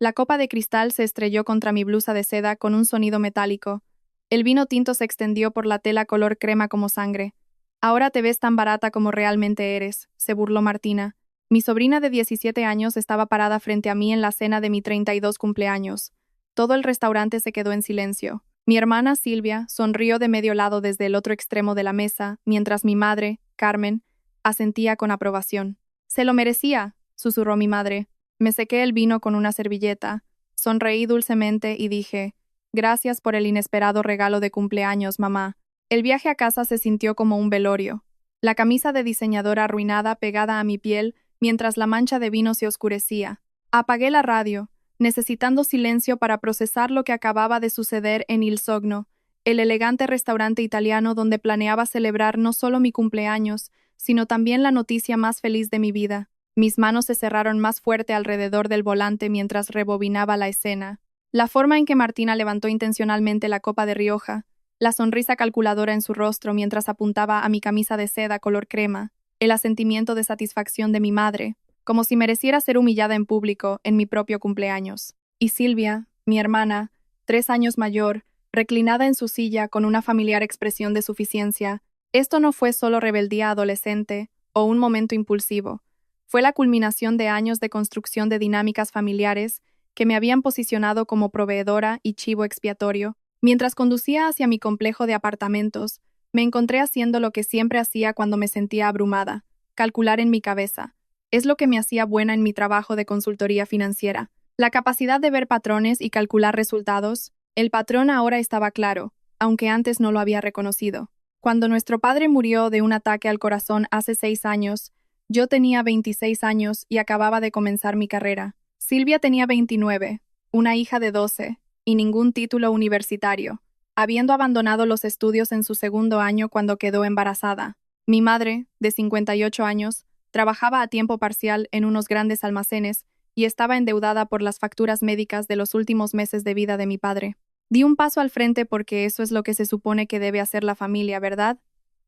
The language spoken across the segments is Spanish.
La copa de cristal se estrelló contra mi blusa de seda con un sonido metálico. El vino tinto se extendió por la tela color crema como sangre. Ahora te ves tan barata como realmente eres, se burló Martina. Mi sobrina de 17 años estaba parada frente a mí en la cena de mi 32 cumpleaños. Todo el restaurante se quedó en silencio. Mi hermana Silvia sonrió de medio lado desde el otro extremo de la mesa, mientras mi madre, Carmen, asentía con aprobación. Se lo merecía, susurró mi madre. Me sequé el vino con una servilleta, sonreí dulcemente y dije, gracias por el inesperado regalo de cumpleaños, mamá. El viaje a casa se sintió como un velorio. La camisa de diseñadora arruinada pegada a mi piel mientras la mancha de vino se oscurecía. Apagué la radio, necesitando silencio para procesar lo que acababa de suceder en Il Sogno, el elegante restaurante italiano donde planeaba celebrar no solo mi cumpleaños, sino también la noticia más feliz de mi vida. Mis manos se cerraron más fuerte alrededor del volante mientras rebobinaba la escena. La forma en que Martina levantó intencionalmente la copa de Rioja, la sonrisa calculadora en su rostro mientras apuntaba a mi camisa de seda color crema, el asentimiento de satisfacción de mi madre, como si mereciera ser humillada en público en mi propio cumpleaños. Y Silvia, mi hermana, 3 años mayor, reclinada en su silla con una familiar expresión de suficiencia. Esto no fue solo rebeldía adolescente o un momento impulsivo. Fue la culminación de años de construcción de dinámicas familiares que me habían posicionado como proveedora y chivo expiatorio. Mientras conducía hacia mi complejo de apartamentos, me encontré haciendo lo que siempre hacía cuando me sentía abrumada, calcular en mi cabeza. Es lo que me hacía buena en mi trabajo de consultoría financiera. La capacidad de ver patrones y calcular resultados. El patrón ahora estaba claro, aunque antes no lo había reconocido. Cuando nuestro padre murió de un ataque al corazón hace 6 años, yo tenía 26 años y acababa de comenzar mi carrera. Silvia tenía 29, una hija de 12, y ningún título universitario, habiendo abandonado los estudios en su segundo año cuando quedó embarazada. Mi madre, de 58 años, trabajaba a tiempo parcial en unos grandes almacenes y estaba endeudada por las facturas médicas de los últimos meses de vida de mi padre. Di un paso al frente porque eso es lo que se supone que debe hacer la familia, ¿verdad?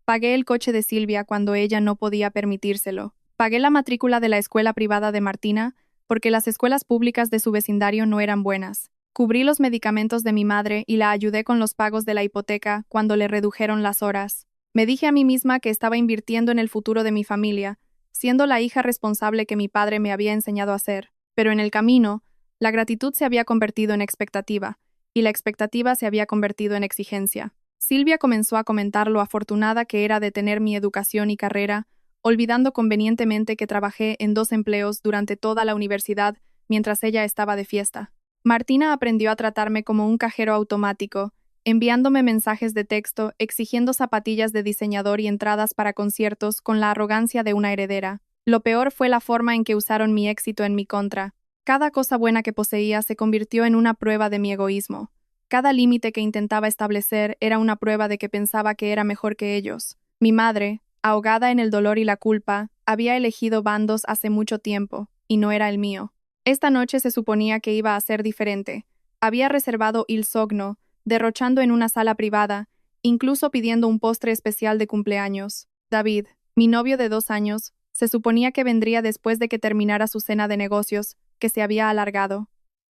Pagué el coche de Silvia cuando ella no podía permitírselo. Pagué la matrícula de la escuela privada de Martina porque las escuelas públicas de su vecindario no eran buenas. Cubrí los medicamentos de mi madre y la ayudé con los pagos de la hipoteca cuando le redujeron las horas. Me dije a mí misma que estaba invirtiendo en el futuro de mi familia, siendo la hija responsable que mi padre me había enseñado a ser. Pero en el camino, la gratitud se había convertido en expectativa, y la expectativa se había convertido en exigencia. Silvia comenzó a comentar lo afortunada que era de tener mi educación y carrera, olvidando convenientemente que trabajé en 2 empleos durante toda la universidad mientras ella estaba de fiesta. Martina aprendió a tratarme como un cajero automático, enviándome mensajes de texto, exigiendo zapatillas de diseñador y entradas para conciertos con la arrogancia de una heredera. Lo peor fue la forma en que usaron mi éxito en mi contra. Cada cosa buena que poseía se convirtió en una prueba de mi egoísmo. Cada límite que intentaba establecer era una prueba de que pensaba que era mejor que ellos. Mi madre, ahogada en el dolor y la culpa, había elegido bandos hace mucho tiempo, y no era el mío. Esta noche se suponía que iba a ser diferente. Había reservado Il Sogno, derrochando en una sala privada, incluso pidiendo un postre especial de cumpleaños. David, mi novio de 2 años, se suponía que vendría después de que terminara su cena de negocios, que se había alargado.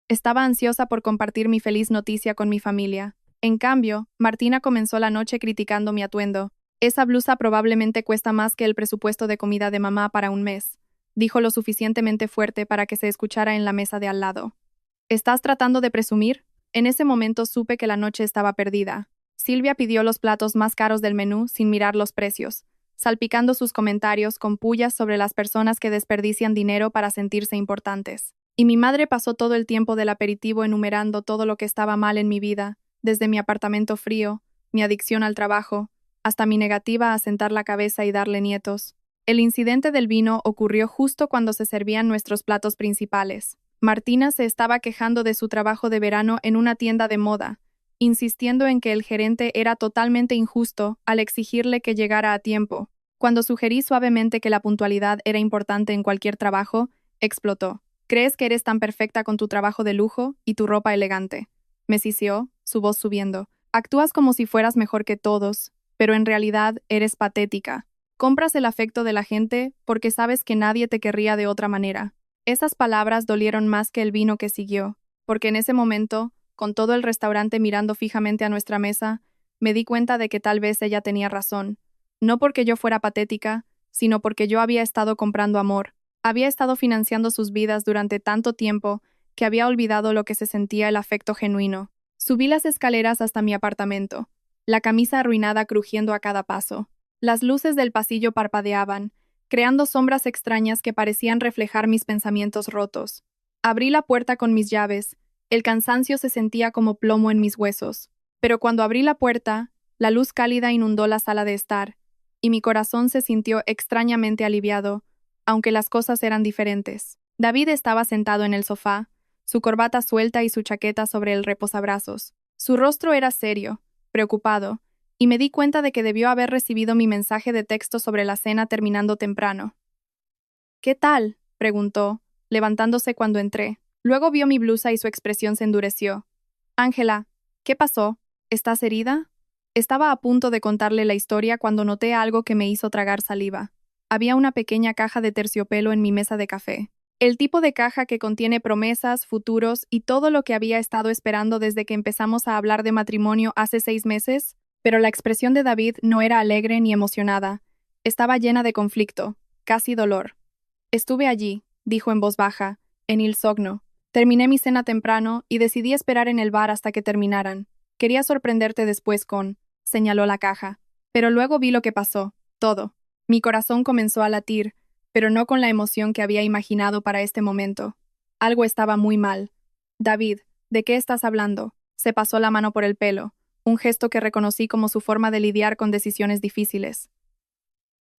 Estaba ansiosa por compartir mi feliz noticia con mi familia. En cambio, Martina comenzó la noche criticando mi atuendo. Esa blusa probablemente cuesta más que el presupuesto de comida de mamá para un mes, dijo lo suficientemente fuerte para que se escuchara en la mesa de al lado. ¿Estás tratando de presumir? En ese momento supe que la noche estaba perdida. Silvia pidió los platos más caros del menú sin mirar los precios, salpicando sus comentarios con pullas sobre las personas que desperdician dinero para sentirse importantes. Y mi madre pasó todo el tiempo del aperitivo enumerando todo lo que estaba mal en mi vida, desde mi apartamento frío, mi adicción al trabajo, hasta mi negativa a sentar la cabeza y darle nietos. El incidente del vino ocurrió justo cuando se servían nuestros platos principales. Martina se estaba quejando de su trabajo de verano en una tienda de moda, insistiendo en que el gerente era totalmente injusto al exigirle que llegara a tiempo. Cuando sugerí suavemente que la puntualidad era importante en cualquier trabajo, explotó. ¿Crees que eres tan perfecta con tu trabajo de lujo y tu ropa elegante? Me siseó, su voz subiendo. Actúas como si fueras mejor que todos, pero en realidad eres patética. Compras el afecto de la gente porque sabes que nadie te querría de otra manera. Esas palabras dolieron más que el vino que siguió, porque en ese momento, con todo el restaurante mirando fijamente a nuestra mesa, me di cuenta de que tal vez ella tenía razón. No porque yo fuera patética, sino porque yo había estado comprando amor. Había estado financiando sus vidas durante tanto tiempo que había olvidado lo que se sentía el afecto genuino. Subí las escaleras hasta mi apartamento, la camisa arruinada crujiendo a cada paso. Las luces del pasillo parpadeaban, creando sombras extrañas que parecían reflejar mis pensamientos rotos. Abrí la puerta con mis llaves. El cansancio se sentía como plomo en mis huesos. Pero cuando abrí la puerta, la luz cálida inundó la sala de estar, y mi corazón se sintió extrañamente aliviado, aunque las cosas eran diferentes. David estaba sentado en el sofá, su corbata suelta y su chaqueta sobre el reposabrazos. Su rostro era serio, preocupado, y me di cuenta de que debió haber recibido mi mensaje de texto sobre la cena terminando temprano. ¿Qué tal?, preguntó, levantándose cuando entré. Luego vio mi blusa y su expresión se endureció. Ángela, ¿qué pasó? ¿Estás herida? Estaba a punto de contarle la historia cuando noté algo que me hizo tragar saliva. Había una pequeña caja de terciopelo en mi mesa de café. El tipo de caja que contiene promesas, futuros y todo lo que había estado esperando desde que empezamos a hablar de matrimonio hace 6 meses, pero la expresión de David no era alegre ni emocionada. Estaba llena de conflicto, casi dolor. Estuve allí, dijo en voz baja, en Il Sogno. Terminé mi cena temprano y decidí esperar en el bar hasta que terminaran. Quería sorprenderte después con, señaló la caja. Pero luego vi lo que pasó, todo. Mi corazón comenzó a latir, pero no con la emoción que había imaginado para este momento. Algo estaba muy mal. David, ¿de qué estás hablando? Se pasó la mano por el pelo, un gesto que reconocí como su forma de lidiar con decisiones difíciles.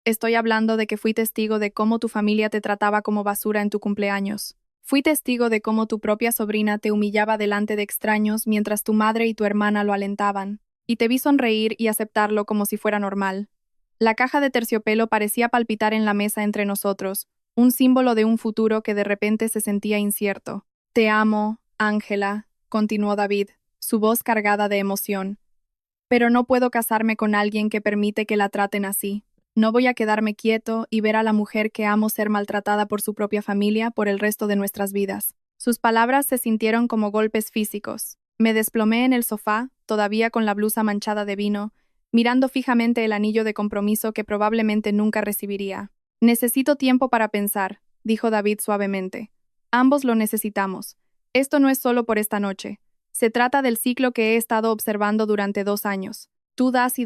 Estoy hablando de que fui testigo de cómo tu familia te trataba como basura en tu cumpleaños. Fui testigo de cómo tu propia sobrina te humillaba delante de extraños mientras tu madre y tu hermana lo alentaban, y te vi sonreír y aceptarlo como si fuera normal. La caja de terciopelo parecía palpitar en la mesa entre nosotros, un símbolo de un futuro que de repente se sentía incierto. Te amo, Ángela, continuó David, su voz cargada de emoción. Pero no puedo casarme con alguien que permite que la traten así. No voy a quedarme quieto y ver a la mujer que amo ser maltratada por su propia familia por el resto de nuestras vidas. Sus palabras se sintieron como golpes físicos. Me desplomé en el sofá, todavía con la blusa manchada de vino, mirando fijamente el anillo de compromiso que probablemente nunca recibiría. Necesito tiempo para pensar, dijo David suavemente. Ambos lo necesitamos. Esto no es solo por esta noche. Se trata del ciclo que he estado observando durante 2 años. Tú das,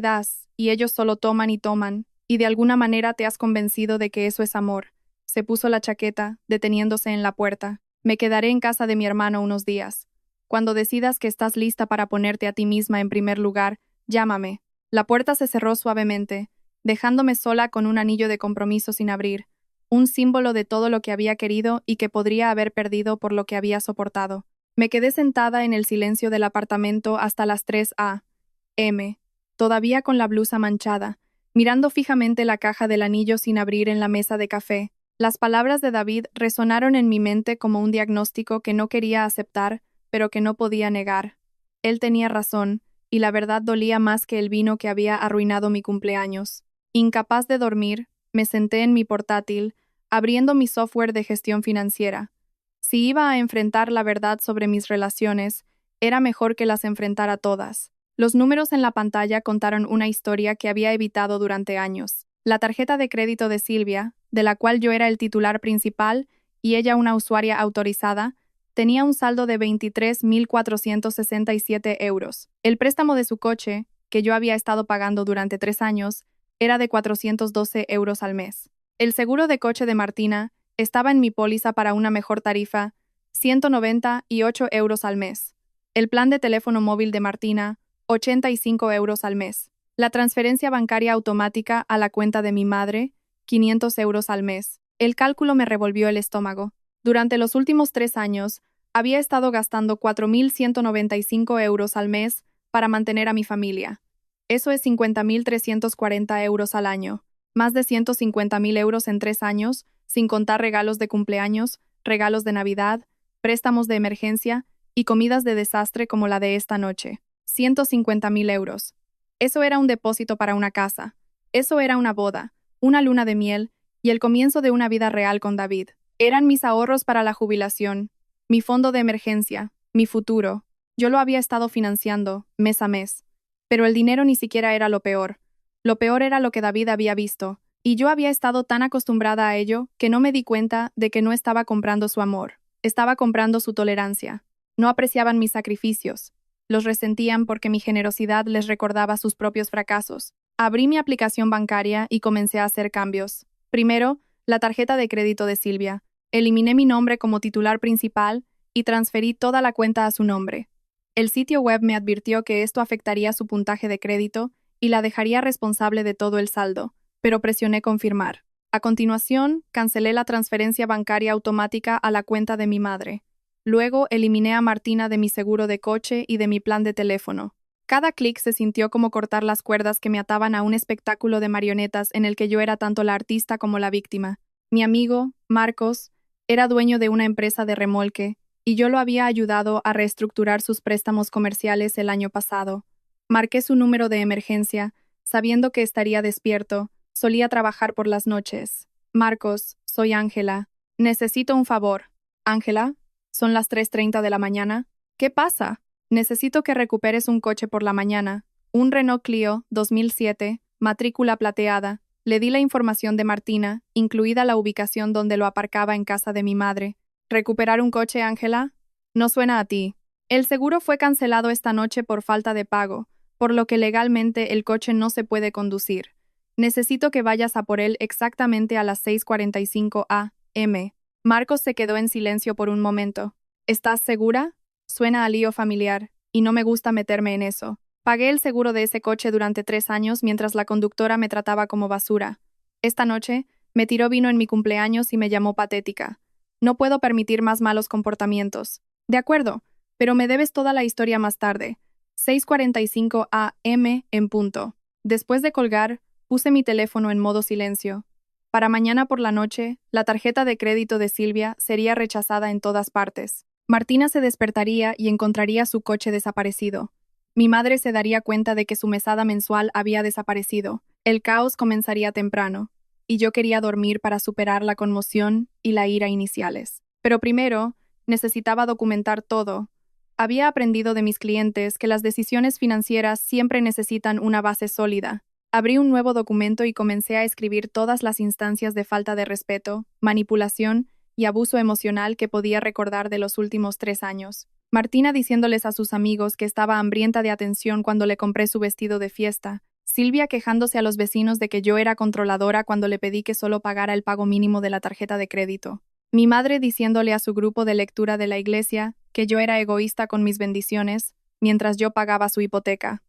y ellos solo toman y toman, y de alguna manera te has convencido de que eso es amor. Se puso la chaqueta, deteniéndose en la puerta. Me quedaré en casa de mi hermano unos días. Cuando decidas que estás lista para ponerte a ti misma en primer lugar, llámame. La puerta se cerró suavemente, dejándome sola con un anillo de compromiso sin abrir, un símbolo de todo lo que había querido y que podría haber perdido por lo que había soportado. Me quedé sentada en el silencio del apartamento hasta las 3 a.m., todavía con la blusa manchada, mirando fijamente la caja del anillo sin abrir en la mesa de café. Las palabras de David resonaron en mi mente como un diagnóstico que no quería aceptar, pero que no podía negar. Él tenía razón, y la verdad dolía más que el vino que había arruinado mi cumpleaños. Incapaz de dormir, me senté en mi portátil, abriendo mi software de gestión financiera. Si iba a enfrentar la verdad sobre mis relaciones, era mejor que las enfrentara todas. Los números en la pantalla contaron una historia que había evitado durante años. La tarjeta de crédito de Silvia, de la cual yo era el titular principal y ella una usuaria autorizada, tenía un saldo de 23.467 euros. El préstamo de su coche, que yo había estado pagando durante 3 años, era de 412 euros al mes. El seguro de coche de Martina estaba en mi póliza para una mejor tarifa, 198 euros al mes. El plan de teléfono móvil de Martina, 85 euros al mes. La transferencia bancaria automática a la cuenta de mi madre, 500 euros al mes. El cálculo me revolvió el estómago. Durante los últimos 3 años, había estado gastando 4.195 euros al mes para mantener a mi familia. Eso es 50.340 euros al año, más de 150.000 euros en 3 años, sin contar regalos de cumpleaños, regalos de Navidad, préstamos de emergencia y comidas de desastre como la de esta noche. 150.000 euros. Eso era un depósito para una casa. Eso era una boda, una luna de miel y el comienzo de una vida real con David. Eran mis ahorros para la jubilación, mi fondo de emergencia, mi futuro. Yo lo había estado financiando, mes a mes. Pero el dinero ni siquiera era lo peor. Lo peor era lo que David había visto, y yo había estado tan acostumbrada a ello que no me di cuenta de que no estaba comprando su amor, estaba comprando su tolerancia. No apreciaban mis sacrificios. Los resentían porque mi generosidad les recordaba sus propios fracasos. Abrí mi aplicación bancaria y comencé a hacer cambios. Primero, la tarjeta de crédito de Silvia. Eliminé mi nombre como titular principal y transferí toda la cuenta a su nombre. El sitio web me advirtió que esto afectaría su puntaje de crédito y la dejaría responsable de todo el saldo, pero presioné confirmar. A continuación, cancelé la transferencia bancaria automática a la cuenta de mi madre. Luego, eliminé a Martina de mi seguro de coche y de mi plan de teléfono. Cada clic se sintió como cortar las cuerdas que me ataban a un espectáculo de marionetas en el que yo era tanto la artista como la víctima. Mi amigo, Marcos, era dueño de una empresa de remolque, y yo lo había ayudado a reestructurar sus préstamos comerciales el año pasado. Marqué su número de emergencia, sabiendo que estaría despierto. Solía trabajar por las noches. Marcos, soy Ángela. Necesito un favor. Ángela, son las 3:30 de la mañana. ¿Qué pasa? Necesito que recuperes un coche por la mañana. Un Renault Clio 2007, matrícula plateada. Le di la información de Martina, incluida la ubicación donde lo aparcaba en casa de mi madre. ¿Recuperar un coche, Ángela? No suena a ti. El seguro fue cancelado esta noche por falta de pago, por lo que legalmente el coche no se puede conducir. Necesito que vayas a por él exactamente a las 6:45 a.m. Marcos se quedó en silencio por un momento. ¿Estás segura? Suena a lío familiar, y no me gusta meterme en eso. Pagué el seguro de ese coche durante 3 años mientras la conductora me trataba como basura. Esta noche, me tiró vino en mi cumpleaños y me llamó patética. No puedo permitir más malos comportamientos. De acuerdo, pero me debes toda la historia más tarde. 6:45 a.m. en punto. Después de colgar, puse mi teléfono en modo silencio. Para mañana por la noche, la tarjeta de crédito de Silvia sería rechazada en todas partes. Martina se despertaría y encontraría su coche desaparecido. Mi madre se daría cuenta de que su mesada mensual había desaparecido. El caos comenzaría temprano, y yo quería dormir para superar la conmoción y la ira iniciales. Pero primero, necesitaba documentar todo. Había aprendido de mis clientes que las decisiones financieras siempre necesitan una base sólida. Abrí un nuevo documento y comencé a escribir todas las instancias de falta de respeto, manipulación y abuso emocional que podía recordar de los últimos 3 años. Martina diciéndoles a sus amigos que estaba hambrienta de atención cuando le compré su vestido de fiesta. Silvia quejándose a los vecinos de que yo era controladora cuando le pedí que solo pagara el pago mínimo de la tarjeta de crédito. Mi madre diciéndole a su grupo de lectura de la iglesia que yo era egoísta con mis bendiciones, mientras yo pagaba su hipoteca.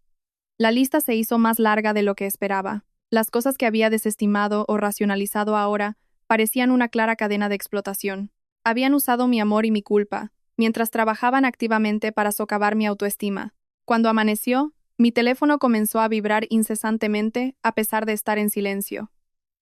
La lista se hizo más larga de lo que esperaba. Las cosas que había desestimado o racionalizado ahora parecían una clara cadena de explotación. Habían usado mi amor y mi culpa, mientras trabajaban activamente para socavar mi autoestima. Cuando amaneció, mi teléfono comenzó a vibrar incesantemente a pesar de estar en silencio.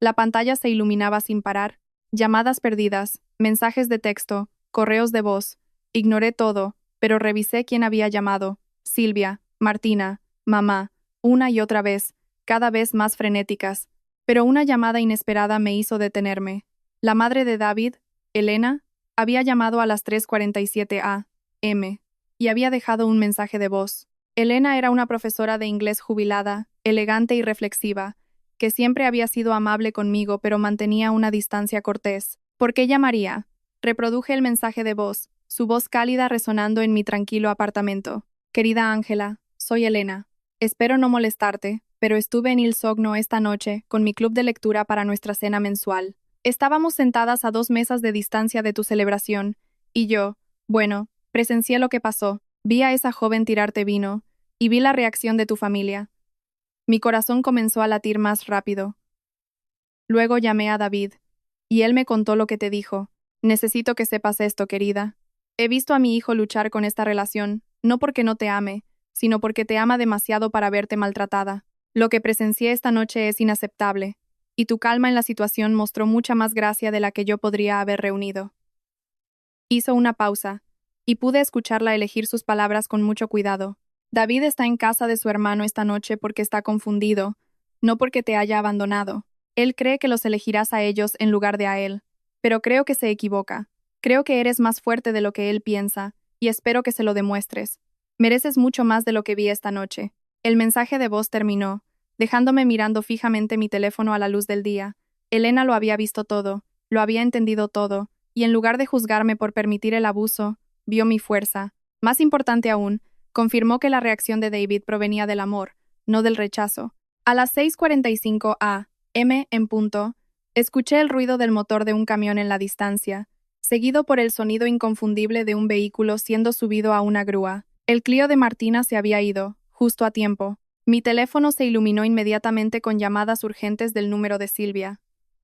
La pantalla se iluminaba sin parar. Llamadas perdidas, mensajes de texto, correos de voz. Ignoré todo, pero revisé quién había llamado. Silvia, Martina, mamá, una y otra vez, cada vez más frenéticas. Pero una llamada inesperada me hizo detenerme. La madre de David, Elena, había llamado a las 3:47 a.m. y había dejado un mensaje de voz. Elena era una profesora de inglés jubilada, elegante y reflexiva, que siempre había sido amable conmigo pero mantenía una distancia cortés. ¿Por qué llamaría? Reproduje el mensaje de voz, su voz cálida resonando en mi tranquilo apartamento. Querida Ángela, soy Elena. Espero no molestarte, pero estuve en Il Sogno esta noche con mi club de lectura para nuestra cena mensual. Estábamos sentadas a 2 mesas de distancia de tu celebración, y yo, bueno, presencié lo que pasó. Vi a esa joven tirarte vino, y vi la reacción de tu familia. Mi corazón comenzó a latir más rápido. Luego llamé a David, y él me contó lo que te dijo. Necesito que sepas esto, querida. He visto a mi hijo luchar con esta relación, no porque no te ame, sino porque te ama demasiado para verte maltratada. Lo que presencié esta noche es inaceptable, y tu calma en la situación mostró mucha más gracia de la que yo podría haber reunido. Hizo una pausa, y pude escucharla elegir sus palabras con mucho cuidado. David está en casa de su hermano esta noche porque está confundido, no porque te haya abandonado. Él cree que los elegirás a ellos en lugar de a él, pero creo que se equivoca. Creo que eres más fuerte de lo que él piensa, y espero que se lo demuestres. Mereces mucho más de lo que vi esta noche. El mensaje de voz terminó, dejándome mirando fijamente mi teléfono a la luz del día. Elena lo había visto todo, lo había entendido todo, y en lugar de juzgarme por permitir el abuso, vio mi fuerza. Más importante aún, confirmó que la reacción de David provenía del amor, no del rechazo. A las 6:45 a.m. en punto, escuché el ruido del motor de un camión en la distancia, seguido por el sonido inconfundible de un vehículo siendo subido a una grúa. El Clio de Martina se había ido, justo a tiempo. Mi teléfono se iluminó inmediatamente con llamadas urgentes del número de Silvia.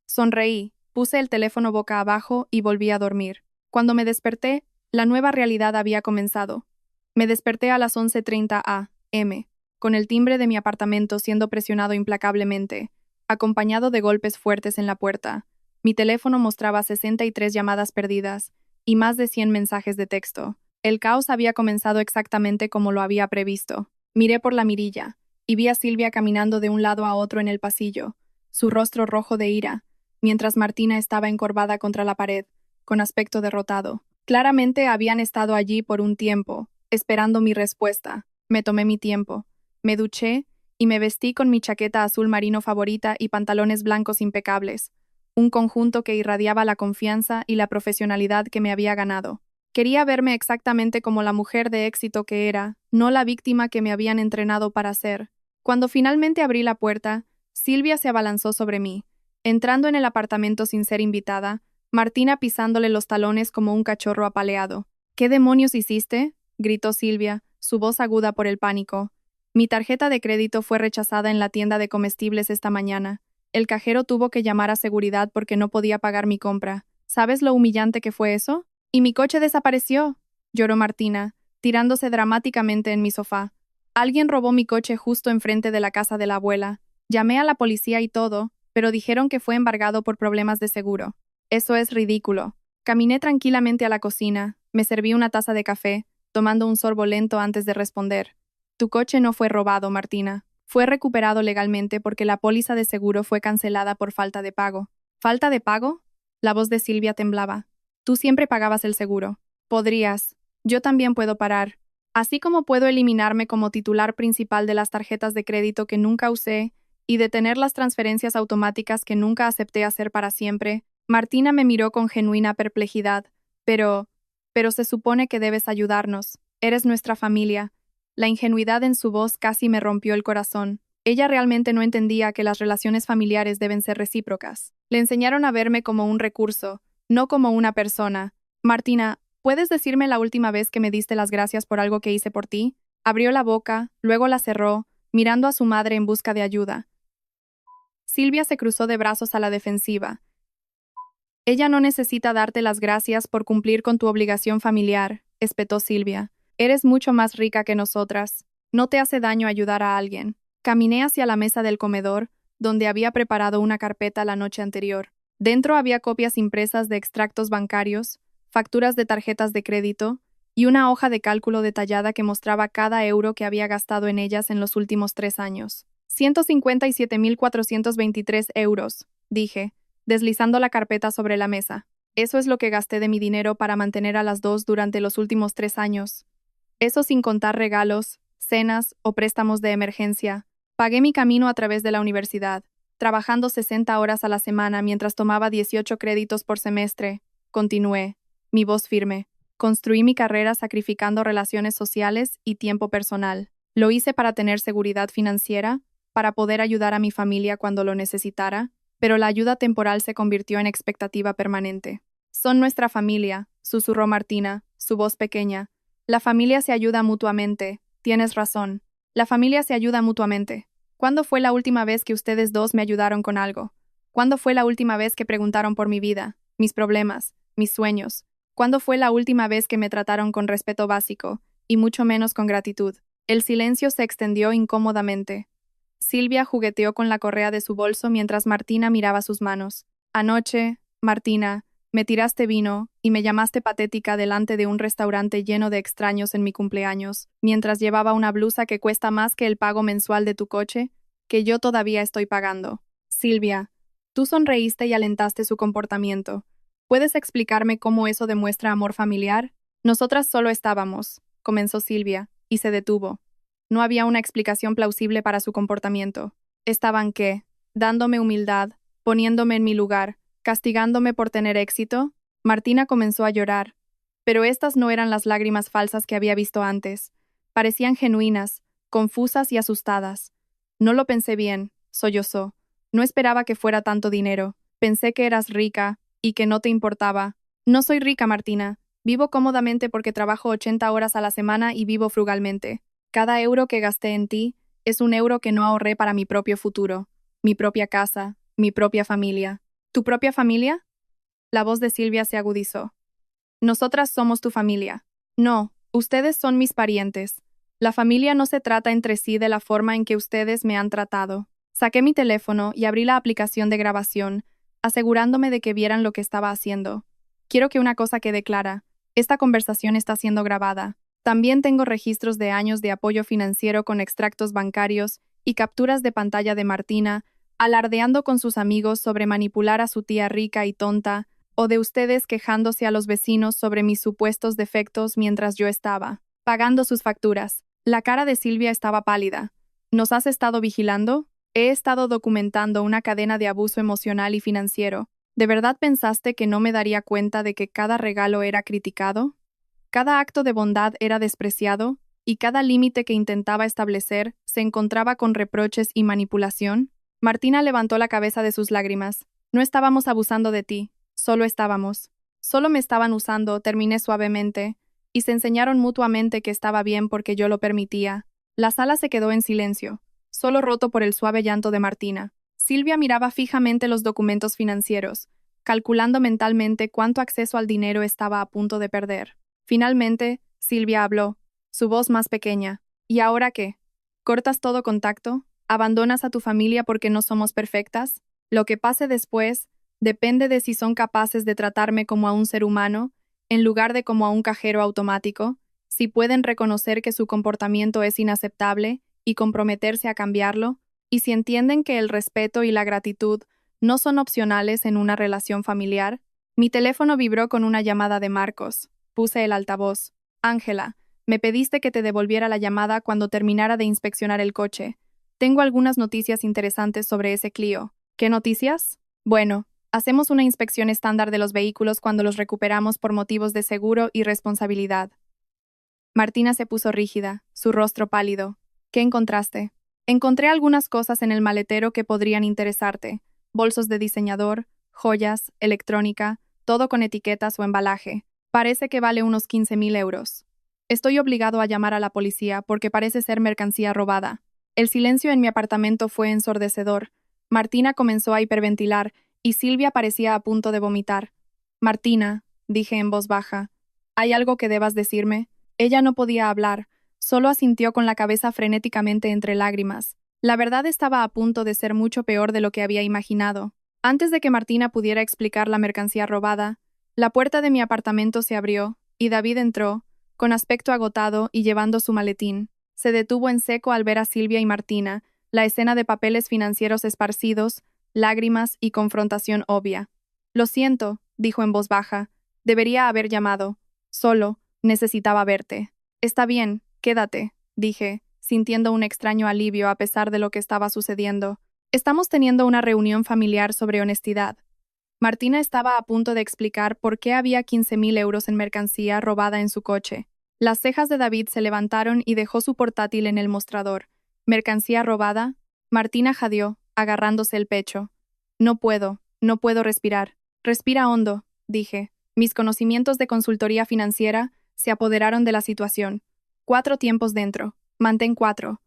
Sonreí, puse el teléfono boca abajo y volví a dormir. Cuando me desperté, la nueva realidad había comenzado. Me desperté a las 11:30 a.m., con el timbre de mi apartamento siendo presionado implacablemente, acompañado de golpes fuertes en la puerta. Mi teléfono mostraba 63 llamadas perdidas y más de 100 mensajes de texto. El caos había comenzado exactamente como lo había previsto. Miré por la mirilla y vi a Silvia caminando de un lado a otro en el pasillo, su rostro rojo de ira, mientras Martina estaba encorvada contra la pared, con aspecto derrotado. Claramente habían estado allí por un tiempo, esperando mi respuesta. Me tomé mi tiempo, me duché y me vestí con mi chaqueta azul marino favorita y pantalones blancos impecables, un conjunto que irradiaba la confianza y la profesionalidad que me había ganado. Quería verme exactamente como la mujer de éxito que era, no la víctima que me habían entrenado para ser. Cuando finalmente abrí la puerta, Silvia se abalanzó sobre mí, entrando en el apartamento sin ser invitada, Martina pisándole los talones como un cachorro apaleado. ¿Qué demonios hiciste?, gritó Silvia, su voz aguda por el pánico. Mi tarjeta de crédito fue rechazada en la tienda de comestibles esta mañana. El cajero tuvo que llamar a seguridad porque no podía pagar mi compra. ¿Sabes lo humillante que fue eso? ¡Y mi coche desapareció!, lloró Martina, tirándose dramáticamente en mi sofá. Alguien robó mi coche justo enfrente de la casa de la abuela. Llamé a la policía y todo, pero dijeron que fue embargado por problemas de seguro. Eso es ridículo. Caminé tranquilamente a la cocina, me serví una taza de café, tomando un sorbo lento antes de responder. Tu coche no fue robado, Martina. Fue recuperado legalmente porque la póliza de seguro fue cancelada por falta de pago. ¿Falta de pago? La voz de Silvia temblaba. Tú siempre pagabas el seguro. Podrías. Yo también puedo parar. Así como puedo eliminarme como titular principal de las tarjetas de crédito que nunca usé y detener las transferencias automáticas que nunca acepté hacer para siempre. Martina me miró con genuina perplejidad. Pero se supone que debes ayudarnos. Eres nuestra familia. La ingenuidad en su voz casi me rompió el corazón. Ella realmente no entendía que las relaciones familiares deben ser recíprocas. Le enseñaron a verme como un recurso, no como una persona. Martina, ¿puedes decirme la última vez que me diste las gracias por algo que hice por ti? Abrió la boca, luego la cerró, mirando a su madre en busca de ayuda. Silvia se cruzó de brazos a la defensiva. Ella no necesita darte las gracias por cumplir con tu obligación familiar, espetó Silvia. Eres mucho más rica que nosotras. No te hace daño ayudar a alguien. Caminé hacia la mesa del comedor, donde había preparado una carpeta la noche anterior. Dentro había copias impresas de extractos bancarios, facturas de tarjetas de crédito y una hoja de cálculo detallada que mostraba cada euro que había gastado en ellas en los últimos 3 años. 157.423 euros, dije, deslizando la carpeta sobre la mesa. Eso es lo que gasté de mi dinero para mantener a las dos durante los últimos 3 años. Eso sin contar regalos, cenas o préstamos de emergencia. Pagué mi camino a través de la universidad, trabajando 60 horas a la semana mientras tomaba 18 créditos por semestre. Continué, mi voz firme. Construí mi carrera sacrificando relaciones sociales y tiempo personal. Lo hice para tener seguridad financiera, para poder ayudar a mi familia cuando lo necesitara, pero la ayuda temporal se convirtió en expectativa permanente. Son nuestra familia, susurró Martina, su voz pequeña. La familia se ayuda mutuamente. Tienes razón. La familia se ayuda mutuamente. ¿Cuándo fue la última vez que ustedes dos me ayudaron con algo? ¿Cuándo fue la última vez que preguntaron por mi vida, mis problemas, mis sueños? ¿Cuándo fue la última vez que me trataron con respeto básico, y mucho menos con gratitud? El silencio se extendió incómodamente. Silvia jugueteó con la correa de su bolso mientras Martina miraba sus manos. Anoche, Martina, me tiraste vino y me llamaste patética delante de un restaurante lleno de extraños en mi cumpleaños, mientras llevaba una blusa que cuesta más que el pago mensual de tu coche, que yo todavía estoy pagando. Silvia, tú sonreíste y alentaste su comportamiento. ¿Puedes explicarme cómo eso demuestra amor familiar? Nosotras solo estábamos, comenzó Silvia, y se detuvo. No había una explicación plausible para su comportamiento. ¿Estaban qué? ¿Dándome humildad? ¿Poniéndome en mi lugar? ¿Castigándome por tener éxito? Martina comenzó a llorar. Pero estas no eran las lágrimas falsas que había visto antes. Parecían genuinas, confusas y asustadas. No lo pensé bien, sollozó. No esperaba que fuera tanto dinero. Pensé que eras rica y que no te importaba. No soy rica, Martina. Vivo cómodamente porque trabajo 80 horas a la semana y vivo frugalmente. Cada euro que gasté en ti es un euro que no ahorré para mi propio futuro, mi propia casa, mi propia familia. ¿Tu propia familia? La voz de Silvia se agudizó. Nosotras somos tu familia. No, ustedes son mis parientes. La familia no se trata entre sí de la forma en que ustedes me han tratado. Saqué mi teléfono y abrí la aplicación de grabación, asegurándome de que vieran lo que estaba haciendo. Quiero que una cosa quede clara. Esta conversación está siendo grabada. También tengo registros de años de apoyo financiero con extractos bancarios y capturas de pantalla de Martina, alardeando con sus amigos sobre manipular a su tía rica y tonta, o de ustedes quejándose a los vecinos sobre mis supuestos defectos mientras yo estaba pagando sus facturas. La cara de Silvia estaba pálida. ¿Nos has estado vigilando? He estado documentando una cadena de abuso emocional y financiero. ¿De verdad pensaste que no me daría cuenta de que cada regalo era criticado? ¿Cada acto de bondad era despreciado? ¿Y cada límite que intentaba establecer se encontraba con reproches y manipulación? Martina levantó la cabeza de sus lágrimas. No estábamos abusando de ti, solo estábamos. Solo me estaban usando, terminé suavemente, y se enseñaron mutuamente que estaba bien porque yo lo permitía. La sala se quedó en silencio, solo roto por el suave llanto de Martina. Silvia miraba fijamente los documentos financieros, calculando mentalmente cuánto acceso al dinero estaba a punto de perder. Finalmente, Silvia habló, su voz más pequeña. ¿Y ahora qué? ¿Cortas todo contacto? ¿Abandonas a tu familia porque no somos perfectas? Lo que pase después depende de si son capaces de tratarme como a un ser humano, en lugar de como a un cajero automático, si pueden reconocer que su comportamiento es inaceptable y comprometerse a cambiarlo, y si entienden que el respeto y la gratitud no son opcionales en una relación familiar. Mi teléfono vibró con una llamada de Marcos. Puse el altavoz. Ángela, me pediste que te devolviera la llamada cuando terminara de inspeccionar el coche. Tengo algunas noticias interesantes sobre ese Clio. ¿Qué noticias? Bueno, hacemos una inspección estándar de los vehículos cuando los recuperamos por motivos de seguro y responsabilidad. Martina se puso rígida, su rostro pálido. ¿Qué encontraste? Encontré algunas cosas en el maletero que podrían interesarte. Bolsos de diseñador, joyas, electrónica, todo con etiquetas o embalaje. Parece que vale unos 15.000 euros. Estoy obligado a llamar a la policía porque parece ser mercancía robada. El silencio en mi apartamento fue ensordecedor. Martina comenzó a hiperventilar y Silvia parecía a punto de vomitar. Martina, dije en voz baja, ¿hay algo que debas decirme? Ella no podía hablar, solo asintió con la cabeza frenéticamente entre lágrimas. La verdad estaba a punto de ser mucho peor de lo que había imaginado. Antes de que Martina pudiera explicar la mercancía robada, la puerta de mi apartamento se abrió, y David entró, con aspecto agotado y llevando su maletín. Se detuvo en seco al ver a Silvia y Martina, la escena de papeles financieros esparcidos, lágrimas y confrontación obvia. Lo siento, dijo en voz baja. Debería haber llamado. Solo, necesitaba verte. Está bien, quédate, dije, sintiendo un extraño alivio a pesar de lo que estaba sucediendo. Estamos teniendo una reunión familiar sobre honestidad. Martina estaba a punto de explicar por qué había 15.000 euros en mercancía robada en su coche. Las cejas de David se levantaron y dejó su portátil en el mostrador. ¿Mercancía robada? Martina jadeó, agarrándose el pecho. No puedo respirar. Respira hondo, dije. Mis conocimientos de consultoría financiera se apoderaron de la situación. 4 tiempos dentro. Mantén 4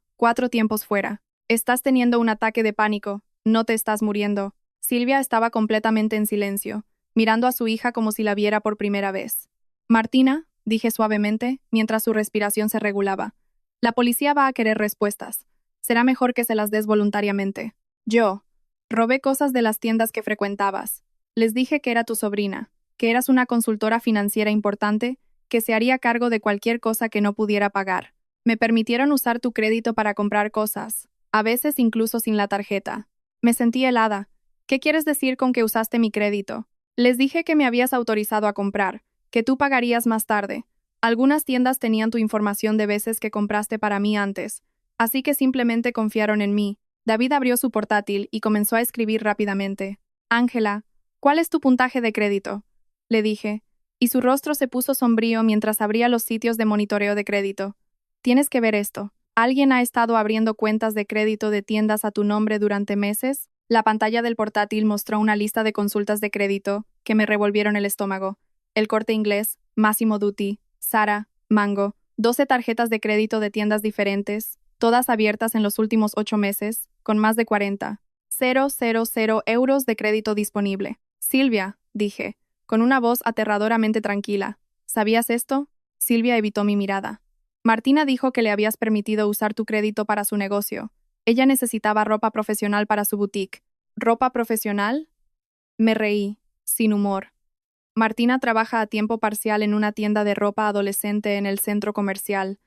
tiempos fuera. Estás teniendo un ataque de pánico. No te estás muriendo. Silvia estaba completamente en silencio, mirando a su hija como si la viera por primera vez. Martina, dije suavemente, mientras su respiración se regulaba. La policía va a querer respuestas. Será mejor que se las des voluntariamente. Yo robé cosas de las tiendas que frecuentabas. Les dije que era tu sobrina, que eras una consultora financiera importante, que se haría cargo de cualquier cosa que no pudiera pagar. Me permitieron usar tu crédito para comprar cosas, a veces incluso sin la tarjeta. Me sentí helada. ¿Qué quieres decir con que usaste mi crédito? Les dije que me habías autorizado a comprar, que tú pagarías más tarde. Algunas tiendas tenían tu información de veces que compraste para mí antes, así que simplemente confiaron en mí. David abrió su portátil y comenzó a escribir rápidamente. Ángela, ¿cuál es tu puntaje de crédito? Le dije, y su rostro se puso sombrío mientras abría los sitios de monitoreo de crédito. Tienes que ver esto. ¿Alguien ha estado abriendo cuentas de crédito de tiendas a tu nombre durante meses? La pantalla del portátil mostró una lista de consultas de crédito que me revolvieron el estómago. El Corte Inglés, Massimo Dutti, Zara, Mango, 12 tarjetas de crédito de tiendas diferentes, todas abiertas en los últimos 8 meses, con más de 40,000 euros de crédito disponible. Silvia, dije, con una voz aterradoramente tranquila. ¿Sabías esto? Silvia evitó mi mirada. Martina dijo que le habías permitido usar tu crédito para su negocio. Ella necesitaba ropa profesional para su boutique. ¿Ropa profesional? Me reí, sin humor. Martina trabaja a tiempo parcial en una tienda de ropa adolescente en el centro comercial.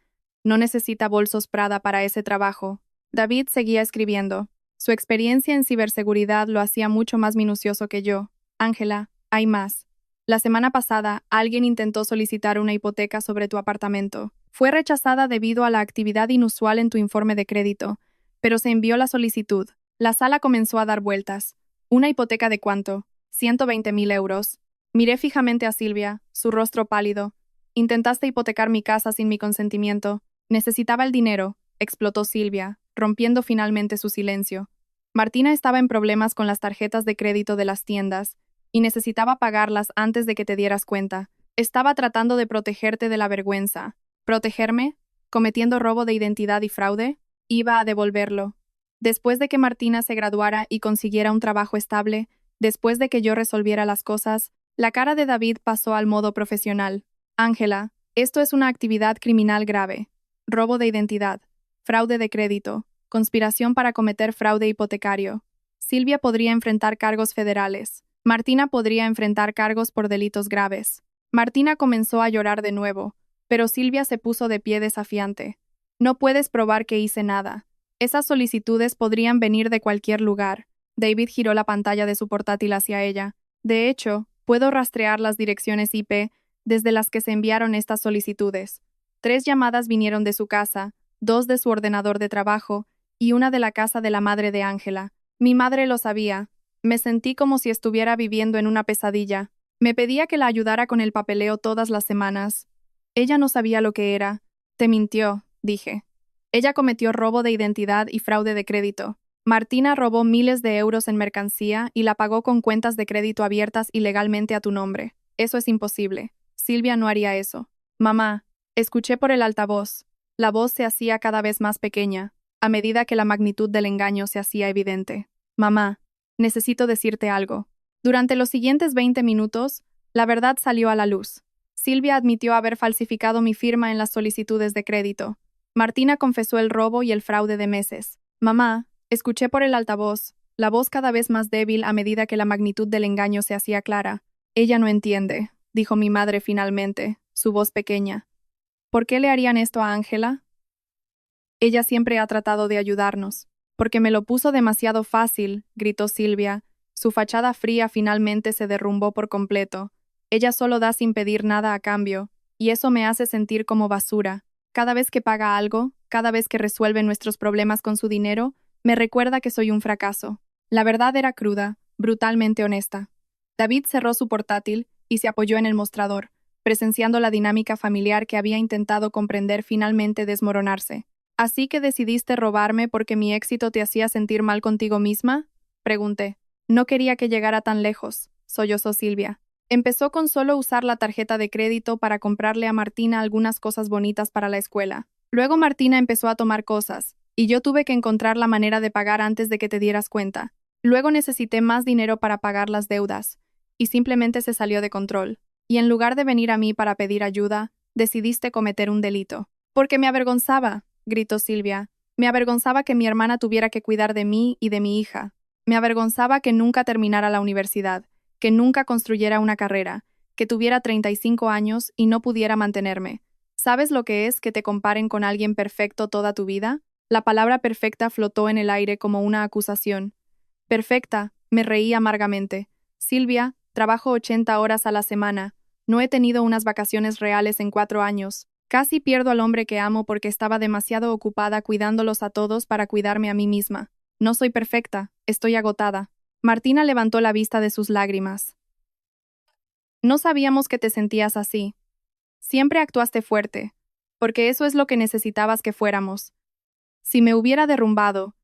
No necesita bolsos Prada para ese trabajo. David seguía escribiendo. Su experiencia en ciberseguridad lo hacía mucho más minucioso que yo. Ángela, hay más. La semana pasada, alguien intentó solicitar una hipoteca sobre tu apartamento. Fue rechazada debido a la actividad inusual en tu informe de crédito, pero se envió la solicitud. La sala comenzó a dar vueltas. ¿Una hipoteca de cuánto? 120,000 euros. Miré fijamente a Silvia, su rostro pálido. Intentaste hipotecar mi casa sin mi consentimiento. Necesitaba el dinero, explotó Silvia, rompiendo finalmente su silencio. Martina estaba en problemas con las tarjetas de crédito de las tiendas, y necesitaba pagarlas antes de que te dieras cuenta. Estaba tratando de protegerte de la vergüenza. ¿Protegerme? ¿Cometiendo robo de identidad y fraude? Iba a devolverlo. Después de que Martina se graduara y consiguiera un trabajo estable, después de que yo resolviera las cosas, la cara de David pasó al modo profesional. Ángela, esto es una actividad criminal grave. Robo de identidad, fraude de crédito, conspiración para cometer fraude hipotecario. Silvia podría enfrentar cargos federales. Martina podría enfrentar cargos por delitos graves. Martina comenzó a llorar de nuevo, pero Silvia se puso de pie desafiante. No puedes probar que hice nada. Esas solicitudes podrían venir de cualquier lugar. David giró la pantalla de su portátil hacia ella. De hecho, puedo rastrear las direcciones IP desde las que se enviaron estas solicitudes. 3 llamadas vinieron de su casa, 2 de su ordenador de trabajo y una de la casa de la madre de Ángela. Mi madre lo sabía. Me sentí como si estuviera viviendo en una pesadilla. Me pedía que la ayudara con el papeleo todas las semanas. Ella no sabía lo que era. Te mintió, dije. Ella cometió robo de identidad y fraude de crédito. Martina robó miles de euros en mercancía y la pagó con cuentas de crédito abiertas ilegalmente a tu nombre. Eso es imposible. Silvia no haría eso. Mamá, escuché por el altavoz. La voz se hacía cada vez más pequeña, a medida que la magnitud del engaño se hacía evidente. Mamá, necesito decirte algo. Durante los siguientes 20 minutos, la verdad salió a la luz. Silvia admitió haber falsificado mi firma en las solicitudes de crédito. Martina confesó el robo y el fraude de meses. Mamá, escuché por el altavoz, la voz cada vez más débil a medida que la magnitud del engaño se hacía clara. Ella no entiende, dijo mi madre finalmente, su voz pequeña. ¿Por qué le harían esto a Ángela? Ella siempre ha tratado de ayudarnos. Porque me lo puso demasiado fácil, gritó Silvia. Su fachada fría finalmente se derrumbó por completo. Ella solo da sin pedir nada a cambio, y eso me hace sentir como basura. Cada vez que paga algo, cada vez que resuelve nuestros problemas con su dinero, me recuerda que soy un fracaso. La verdad era cruda, brutalmente honesta. David cerró su portátil y se apoyó en el mostrador, presenciando la dinámica familiar que había intentado comprender finalmente desmoronarse. ¿Así que decidiste robarme porque mi éxito te hacía sentir mal contigo misma? Pregunté. No quería que llegara tan lejos, sollozó Silvia. Empezó con solo usar la tarjeta de crédito para comprarle a Martina algunas cosas bonitas para la escuela. Luego Martina empezó a tomar cosas, y yo tuve que encontrar la manera de pagar antes de que te dieras cuenta. Luego necesité más dinero para pagar las deudas, y simplemente se salió de control. Y en lugar de venir a mí para pedir ayuda, decidiste cometer un delito. Porque me avergonzaba, gritó Silvia. Me avergonzaba que mi hermana tuviera que cuidar de mí y de mi hija. Me avergonzaba que nunca terminara la universidad, que nunca construyera una carrera, que tuviera 35 años y no pudiera mantenerme. ¿Sabes lo que es que te comparen con alguien perfecto toda tu vida? La palabra perfecta flotó en el aire como una acusación. Perfecta, me reí amargamente. Silvia, Trabajo 80 horas a la semana. No he tenido unas vacaciones reales en 4 años. Casi pierdo al hombre que amo porque estaba demasiado ocupada cuidándolos a todos para cuidarme a mí misma. No soy perfecta, estoy agotada. Martina levantó la vista de sus lágrimas. No sabíamos que te sentías así. Siempre actuaste fuerte, porque eso es lo que necesitabas que fuéramos. Si me hubiera derrumbado,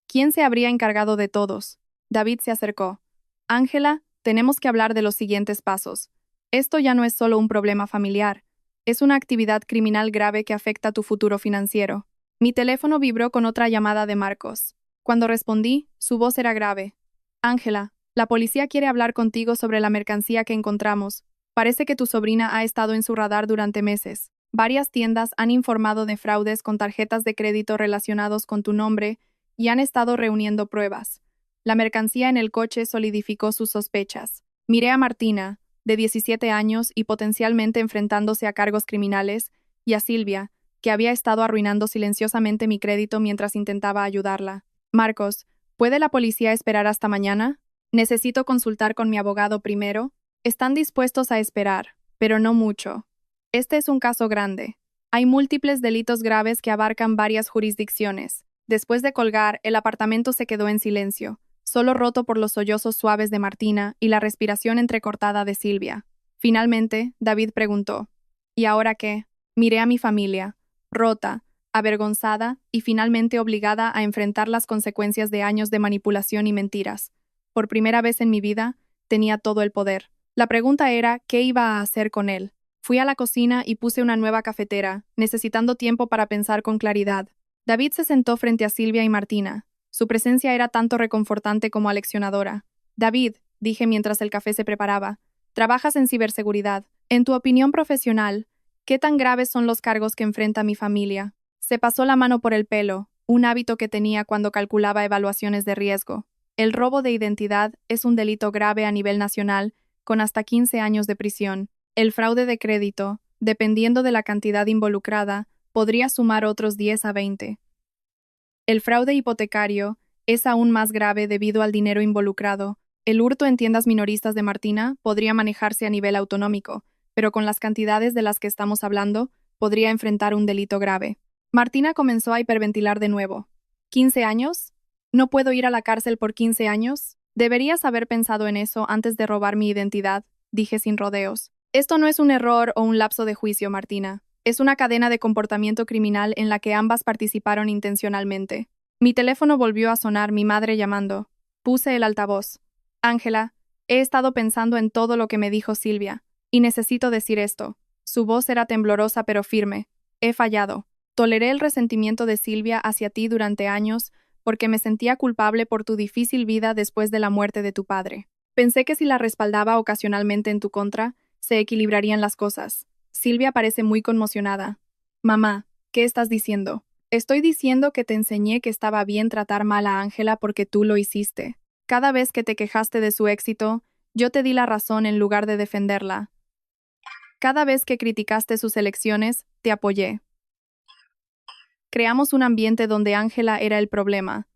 ¿quién se habría encargado de todos? David se acercó. Ángela, tenemos que hablar de los siguientes pasos. Esto ya no es solo un problema familiar. Es una actividad criminal grave que afecta tu futuro financiero. Mi teléfono vibró con otra llamada de Marcos. Cuando respondí, su voz era grave. Ángela, la policía quiere hablar contigo sobre la mercancía que encontramos. Parece que tu sobrina ha estado en su radar durante meses. Varias tiendas han informado de fraudes con tarjetas de crédito relacionados con tu nombre y han estado reuniendo pruebas. La mercancía en el coche solidificó sus sospechas. Miré a Martina, de 17 años y potencialmente enfrentándose a cargos criminales, y a Silvia, que había estado arruinando silenciosamente mi crédito mientras intentaba ayudarla. Marcos, ¿puede la policía esperar hasta mañana? Necesito consultar con mi abogado primero. Están dispuestos a esperar, pero no mucho. Este es un caso grande. Hay múltiples delitos graves que abarcan varias jurisdicciones. Después de colgar, el apartamento se quedó en silencio, solo roto por los sollozos suaves de Martina y la respiración entrecortada de Silvia. Finalmente, David preguntó, ¿y ahora qué? Miré a mi familia, rota, avergonzada y finalmente obligada a enfrentar las consecuencias de años de manipulación y mentiras. Por primera vez en mi vida, tenía todo el poder. La pregunta era, ¿qué iba a hacer con él? Fui a la cocina y puse una nueva cafetera, necesitando tiempo para pensar con claridad. David se sentó frente a Silvia y Martina. Su presencia era tanto reconfortante como aleccionadora. David, dije mientras el café se preparaba, trabajas en ciberseguridad. En tu opinión profesional, ¿qué tan graves son los cargos que enfrenta mi familia? Se pasó la mano por el pelo, un hábito que tenía cuando calculaba evaluaciones de riesgo. El robo de identidad es un delito grave a nivel nacional, con hasta 15 años de prisión. El fraude de crédito, dependiendo de la cantidad involucrada, podría sumar otros 10 a 20. El fraude hipotecario es aún más grave debido al dinero involucrado. El hurto en tiendas minoristas de Martina podría manejarse a nivel autonómico, pero con las cantidades de las que estamos hablando, podría enfrentar un delito grave. Martina comenzó a hiperventilar de nuevo. ¿15 años? ¿No puedo ir a la cárcel por 15 años? Deberías haber pensado en eso antes de robar mi identidad, dije sin rodeos. Esto no es un error o un lapso de juicio, Martina. Es una cadena de comportamiento criminal en la que ambas participaron intencionalmente. Mi teléfono volvió a sonar, mi madre llamando. Puse el altavoz. Ángela, he estado pensando en todo lo que me dijo Silvia, y necesito decir esto. Su voz era temblorosa pero firme. He fallado. Toleré el resentimiento de Silvia hacia ti durante años porque me sentía culpable por tu difícil vida después de la muerte de tu padre. Pensé que si la respaldaba ocasionalmente en tu contra, se equilibrarían las cosas. Silvia parece muy conmocionada. Mamá, ¿qué estás diciendo? Estoy diciendo que te enseñé que estaba bien tratar mal a Ángela porque tú lo hiciste. Cada vez que te quejaste de su éxito, yo te di la razón en lugar de defenderla. Cada vez que criticaste sus elecciones, te apoyé. Creamos un ambiente donde Ángela era el problema,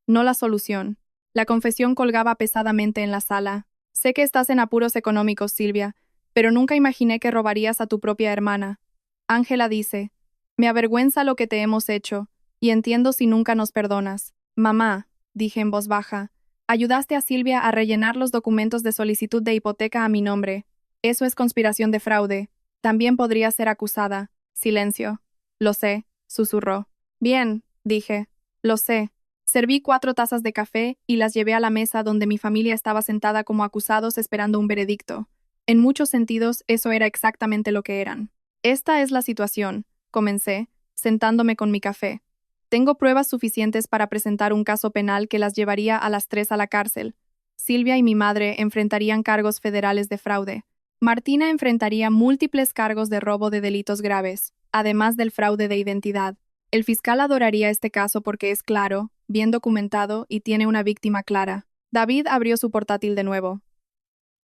no la solución. La confesión colgaba pesadamente en la sala. Sé que estás en apuros económicos, Silvia, pero nunca imaginé que robarías a tu propia hermana. Ángela dice, me avergüenza lo que te hemos hecho, y entiendo si nunca nos perdonas. Mamá, dije en voz baja, ayudaste a Silvia a rellenar los documentos de solicitud de hipoteca a mi nombre. Eso es conspiración de fraude. También podría ser acusada. Silencio. Lo sé, susurró. Bien, dije. Lo sé. Serví 4 tazas de café y las llevé a la mesa donde mi familia estaba sentada como acusados esperando un veredicto. En muchos sentidos, eso era exactamente lo que eran. Esta es la situación, comencé, sentándome con mi café. Tengo pruebas suficientes para presentar un caso penal que las llevaría a las 3 a la cárcel. Silvia y mi madre enfrentarían cargos federales de fraude. Martina enfrentaría múltiples cargos de robo de delitos graves, además del fraude de identidad. El fiscal adoraría este caso porque es claro, bien documentado y tiene una víctima clara. David abrió su portátil de nuevo.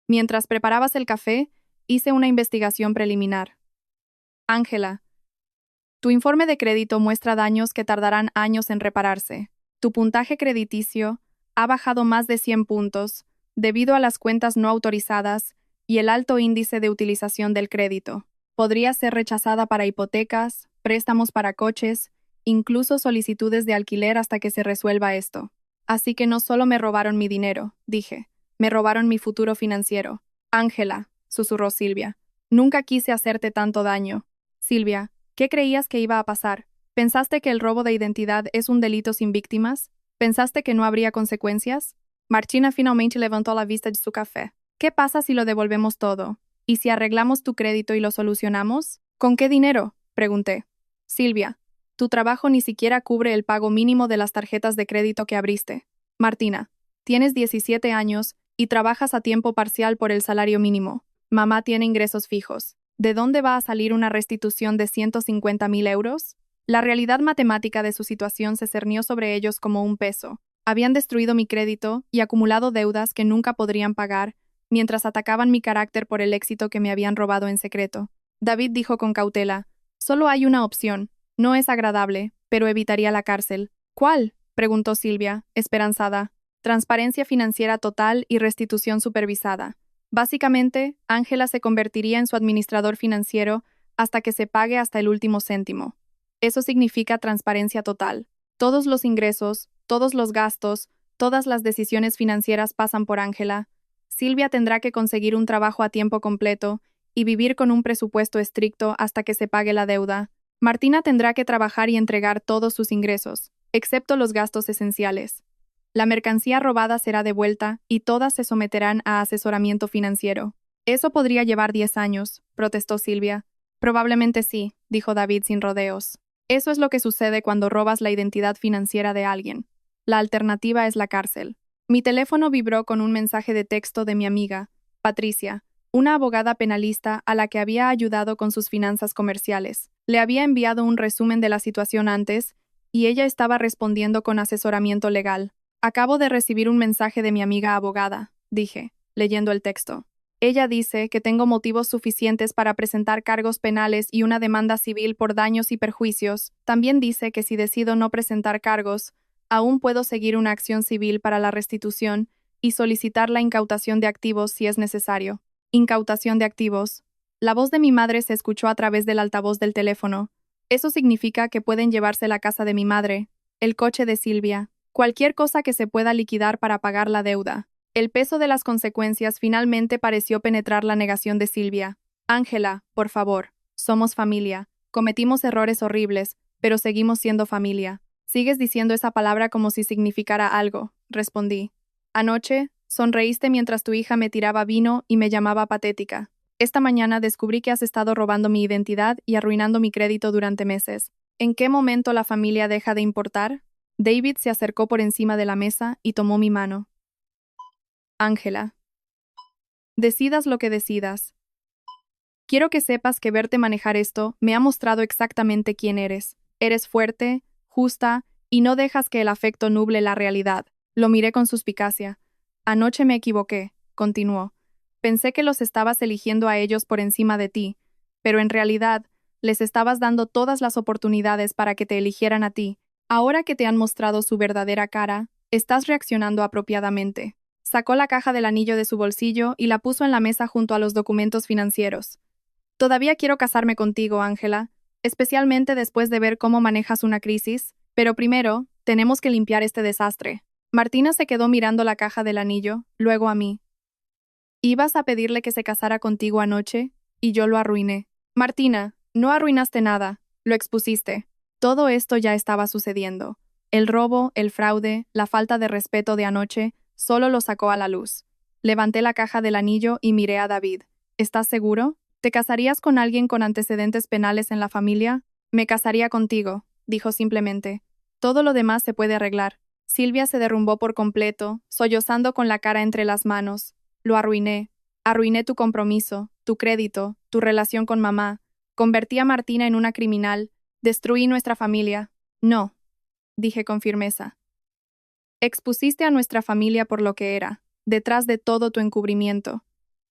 Mientras preparabas el café, hice una investigación preliminar. Ángela, tu informe de crédito muestra daños que tardarán años en repararse. Tu puntaje crediticio ha bajado más de 100 puntos, debido a las cuentas no autorizadas y el alto índice de utilización del crédito. Podría ser rechazada para hipotecas, préstamos para coches, incluso solicitudes de alquiler hasta que se resuelva esto. Así que no solo me robaron mi dinero, dije, me robaron mi futuro financiero. Ángela, susurró Silvia, nunca quise hacerte tanto daño. Silvia, ¿qué creías que iba a pasar? ¿Pensaste que el robo de identidad es un delito sin víctimas? ¿Pensaste que no habría consecuencias? Martina finalmente levantó la vista de su café. ¿Qué pasa si lo devolvemos todo? ¿Y si arreglamos tu crédito y lo solucionamos? ¿Con qué dinero? Pregunté. Silvia, tu trabajo ni siquiera cubre el pago mínimo de las tarjetas de crédito que abriste. Martina, tienes 17 años y trabajas a tiempo parcial por el salario mínimo. Mamá tiene ingresos fijos. ¿De dónde va a salir una restitución de 150.000 euros? La realidad matemática de su situación se cernió sobre ellos como un peso. Habían destruido mi crédito y acumulado deudas que nunca podrían pagar, mientras atacaban mi carácter por el éxito que me habían robado en secreto. David dijo con cautela, solo hay una opción. No es agradable, pero evitaría la cárcel. ¿Cuál? Preguntó Silvia, esperanzada. Transparencia financiera total y restitución supervisada. Básicamente, Ángela se convertiría en su administrador financiero hasta que se pague hasta el último céntimo. Eso significa transparencia total. Todos los ingresos, todos los gastos, todas las decisiones financieras pasan por Ángela. Silvia tendrá que conseguir un trabajo a tiempo completo y vivir con un presupuesto estricto hasta que se pague la deuda. Martina tendrá que trabajar y entregar todos sus ingresos, excepto los gastos esenciales. La mercancía robada será devuelta y todas se someterán a asesoramiento financiero. Eso podría llevar 10 años, protestó Silvia. Probablemente sí, dijo David sin rodeos. Eso es lo que sucede cuando robas la identidad financiera de alguien. La alternativa es la cárcel. Mi teléfono vibró con un mensaje de texto de mi amiga, Patricia, una abogada penalista a la que había ayudado con sus finanzas comerciales. Le había enviado un resumen de la situación antes, y ella estaba respondiendo con asesoramiento legal. Acabo de recibir un mensaje de mi amiga abogada, dije, leyendo el texto. Ella dice que tengo motivos suficientes para presentar cargos penales y una demanda civil por daños y perjuicios. También dice que si decido no presentar cargos, aún puedo seguir una acción civil para la restitución y solicitar la incautación de activos si es necesario. Incautación de activos. La voz de mi madre se escuchó a través del altavoz del teléfono. Eso significa que pueden llevarse la casa de mi madre, el coche de Silvia, cualquier cosa que se pueda liquidar para pagar la deuda. El peso de las consecuencias finalmente pareció penetrar la negación de Silvia. Ángela, por favor, somos familia. Cometimos errores horribles, pero seguimos siendo familia. Sigues diciendo esa palabra como si significara algo, respondí. Anoche, sonreíste mientras tu hija me tiraba vino y me llamaba patética. Esta mañana descubrí que has estado robando mi identidad y arruinando mi crédito durante meses. ¿En qué momento la familia deja de importar? David se acercó por encima de la mesa y tomó mi mano. Ángela. Decidas lo que decidas. Quiero que sepas que verte manejar esto me ha mostrado exactamente quién eres. Eres fuerte, justa, y no dejas que el afecto nuble la realidad. Lo miré con suspicacia. Anoche me equivoqué, continuó. Pensé que los estabas eligiendo a ellos por encima de ti, pero en realidad les estabas dando todas las oportunidades para que te eligieran a ti. Ahora que te han mostrado su verdadera cara, estás reaccionando apropiadamente. Sacó la caja del anillo de su bolsillo y la puso en la mesa junto a los documentos financieros. Todavía quiero casarme contigo, Ángela, especialmente después de ver cómo manejas una crisis, pero primero, tenemos que limpiar este desastre. Martina se quedó mirando la caja del anillo, luego a mí. Ibas a pedirle que se casara contigo anoche, y yo lo arruiné. Martina, no arruinaste nada, lo expusiste. Todo esto ya estaba sucediendo. El robo, el fraude, la falta de respeto de anoche, solo lo sacó a la luz. Levanté la caja del anillo y miré a David. ¿Estás seguro? ¿Te casarías con alguien con antecedentes penales en la familia? Me casaría contigo, dijo simplemente. Todo lo demás se puede arreglar. Silvia se derrumbó por completo, sollozando con la cara entre las manos. Lo arruiné. Arruiné tu compromiso, tu crédito, tu relación con mamá. Convertí a Martina en una criminal. Destruí nuestra familia. No, dije con firmeza. Expusiste a nuestra familia por lo que era, detrás de todo tu encubrimiento.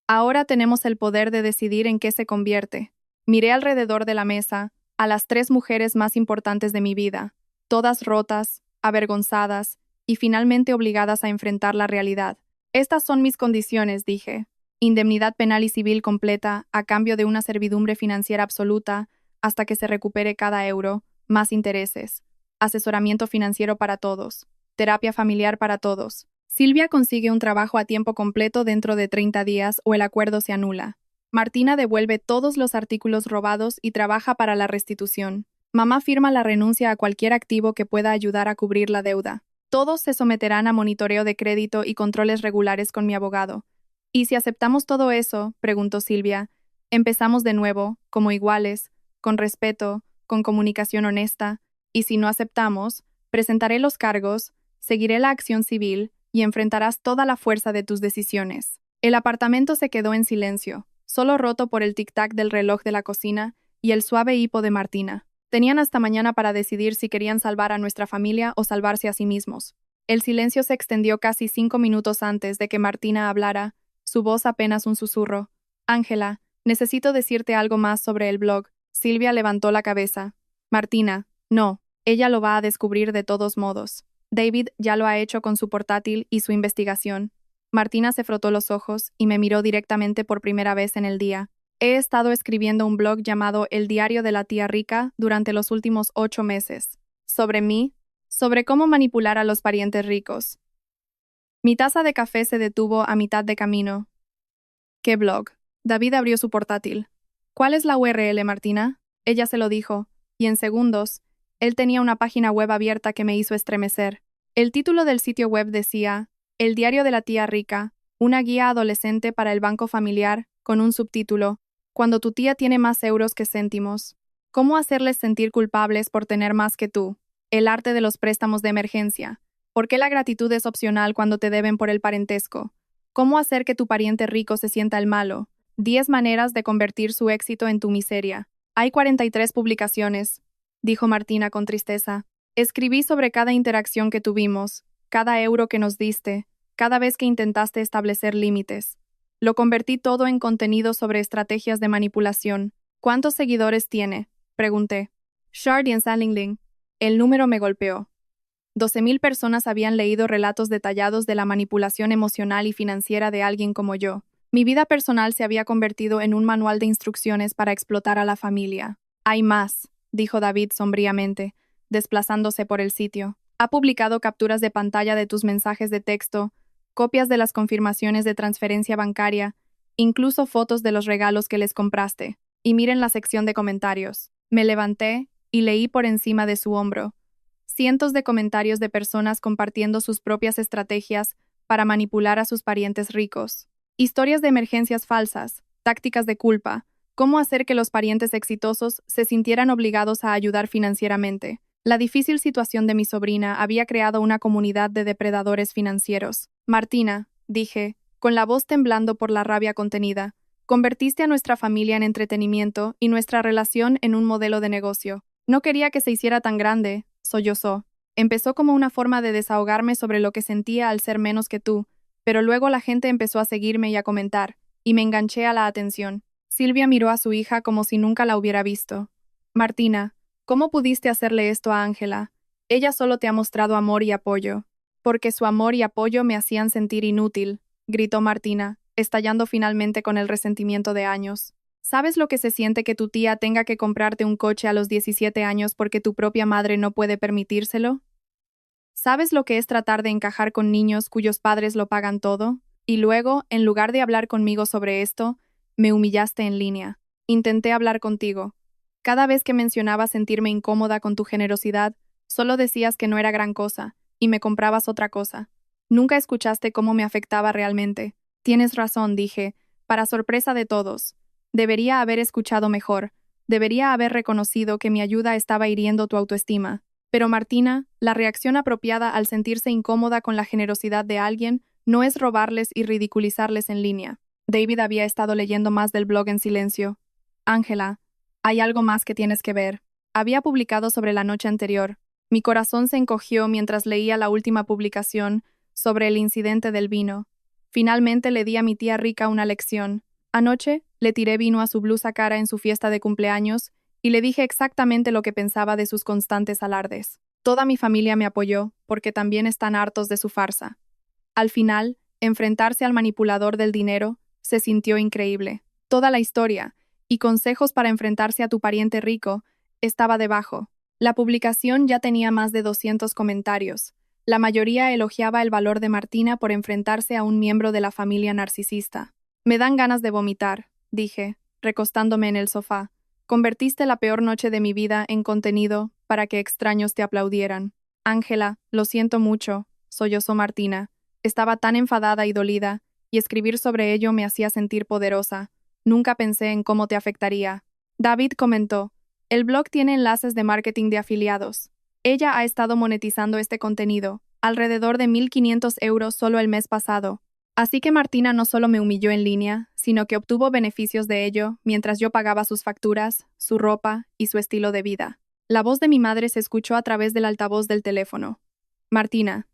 Ahora tenemos el poder de decidir en qué se convierte. Miré alrededor de la mesa, a las 3 mujeres más importantes de mi vida, todas rotas, avergonzadas y finalmente obligadas a enfrentar la realidad. Estas son mis condiciones, dije. Indemnidad penal y civil completa a cambio de una servidumbre financiera absoluta hasta que se recupere cada euro, más intereses. Asesoramiento financiero para todos. Terapia familiar para todos. Silvia consigue un trabajo a tiempo completo dentro de 30 días o el acuerdo se anula. Martina devuelve todos los artículos robados y trabaja para la restitución. Mamá firma la renuncia a cualquier activo que pueda ayudar a cubrir la deuda. Todos se someterán a monitoreo de crédito y controles regulares con mi abogado. ¿Y si aceptamos todo eso?, preguntó Silvia. Empezamos de nuevo, como iguales, con respeto, con comunicación honesta, y si no aceptamos, presentaré los cargos, seguiré la acción civil y enfrentarás toda la fuerza de tus decisiones. El apartamento se quedó en silencio, solo roto por el tic-tac del reloj de la cocina y el suave hipo de Martina. Tenían hasta mañana para decidir si querían salvar a nuestra familia o salvarse a sí mismos. El silencio se extendió casi 5 minutos antes de que Martina hablara, su voz apenas un susurro. Ángela, necesito decirte algo más sobre el blog. Silvia levantó la cabeza. Martina, no, ella lo va a descubrir de todos modos. David ya lo ha hecho con su portátil y su investigación. Martina se frotó los ojos y me miró directamente por primera vez en el día. He estado escribiendo un blog llamado El Diario de la Tía Rica durante los últimos 8 meses. Sobre mí, sobre cómo manipular a los parientes ricos. Mi taza de café se detuvo a mitad de camino. ¿Qué blog? David abrió su portátil. ¿Cuál es la URL, Martina? Ella se lo dijo, y en segundos, él tenía una página web abierta que me hizo estremecer. El título del sitio web decía, El Diario de la Tía Rica, una guía adolescente para el banco familiar, con un subtítulo, Cuando tu tía tiene más euros que céntimos. ¿Cómo hacerles sentir culpables por tener más que tú? El arte de los préstamos de emergencia. ¿Por qué la gratitud es opcional cuando te deben por el parentesco? ¿Cómo hacer que tu pariente rico se sienta el malo? 10 maneras de convertir su éxito en tu miseria. Hay 43 publicaciones, dijo Martina con tristeza. Escribí sobre cada interacción que tuvimos, cada euro que nos diste, cada vez que intentaste establecer límites. Lo convertí todo en contenido sobre estrategias de manipulación. ¿Cuántos seguidores tiene?, pregunté. Shard y en Sanlingling. El número me golpeó. 12.000 personas habían leído relatos detallados de la manipulación emocional y financiera de alguien como yo. Mi vida personal se había convertido en un manual de instrucciones para explotar a la familia. Hay más, dijo David sombríamente, desplazándose por el sitio. Ha publicado capturas de pantalla de tus mensajes de texto, copias de las confirmaciones de transferencia bancaria, incluso fotos de los regalos que les compraste. Y miren la sección de comentarios. Me levanté y leí por encima de su hombro. Cientos de comentarios de personas compartiendo sus propias estrategias para manipular a sus parientes ricos. Historias de emergencias falsas, tácticas de culpa, cómo hacer que los parientes exitosos se sintieran obligados a ayudar financieramente. La difícil situación de mi sobrina había creado una comunidad de depredadores financieros. Martina, dije, con la voz temblando por la rabia contenida, convertiste a nuestra familia en entretenimiento y nuestra relación en un modelo de negocio. No quería que se hiciera tan grande, sollozó. Empezó como una forma de desahogarme sobre lo que sentía al ser menos que tú, pero luego la gente empezó a seguirme y a comentar, y me enganché a la atención. Silvia miró a su hija como si nunca la hubiera visto. Martina, ¿cómo pudiste hacerle esto a Ángela? Ella solo te ha mostrado amor y apoyo. Porque su amor y apoyo me hacían sentir inútil, gritó Martina, estallando finalmente con el resentimiento de años. ¿Sabes lo que se siente que tu tía tenga que comprarte un coche a los 17 años porque tu propia madre no puede permitírselo? ¿Sabes lo que es tratar de encajar con niños cuyos padres lo pagan todo? Y luego, en lugar de hablar conmigo sobre esto, me humillaste en línea. Intenté hablar contigo. Cada vez que mencionaba sentirme incómoda con tu generosidad, solo decías que no era gran cosa, y me comprabas otra cosa. Nunca escuchaste cómo me afectaba realmente. Tienes razón, dije, para sorpresa de todos. Debería haber escuchado mejor. Debería haber reconocido que mi ayuda estaba hiriendo tu autoestima. Pero Martina, la reacción apropiada al sentirse incómoda con la generosidad de alguien no es robarles y ridiculizarles en línea. David había estado leyendo más del blog en silencio. Ángela, hay algo más que tienes que ver. Había publicado sobre la noche anterior. Mi corazón se encogió mientras leía la última publicación sobre el incidente del vino. Finalmente le di a mi tía rica una lección. Anoche le tiré vino a su blusa cara en su fiesta de cumpleaños y le dije exactamente lo que pensaba de sus constantes alardes. Toda mi familia me apoyó, porque también están hartos de su farsa. Al final, enfrentarse al manipulador del dinero, se sintió increíble. Toda la historia, y consejos para enfrentarse a tu pariente rico, estaba debajo. La publicación ya tenía más de 200 comentarios. La mayoría elogiaba el valor de Martina por enfrentarse a un miembro de la familia narcisista. Me dan ganas de vomitar, dije, recostándome en el sofá. Convertiste la peor noche de mi vida en contenido para que extraños te aplaudieran. Ángela, lo siento mucho, sollozó Martina. Estaba tan enfadada y dolida, y escribir sobre ello me hacía sentir poderosa. Nunca pensé en cómo te afectaría. David comentó, el blog tiene enlaces de marketing de afiliados. Ella ha estado monetizando este contenido, alrededor de 1.500 euros solo el mes pasado. Así que Martina no solo me humilló en línea, sino que obtuvo beneficios de ello mientras yo pagaba sus facturas, su ropa y su estilo de vida. La voz de mi madre se escuchó a través del altavoz del teléfono. Martina,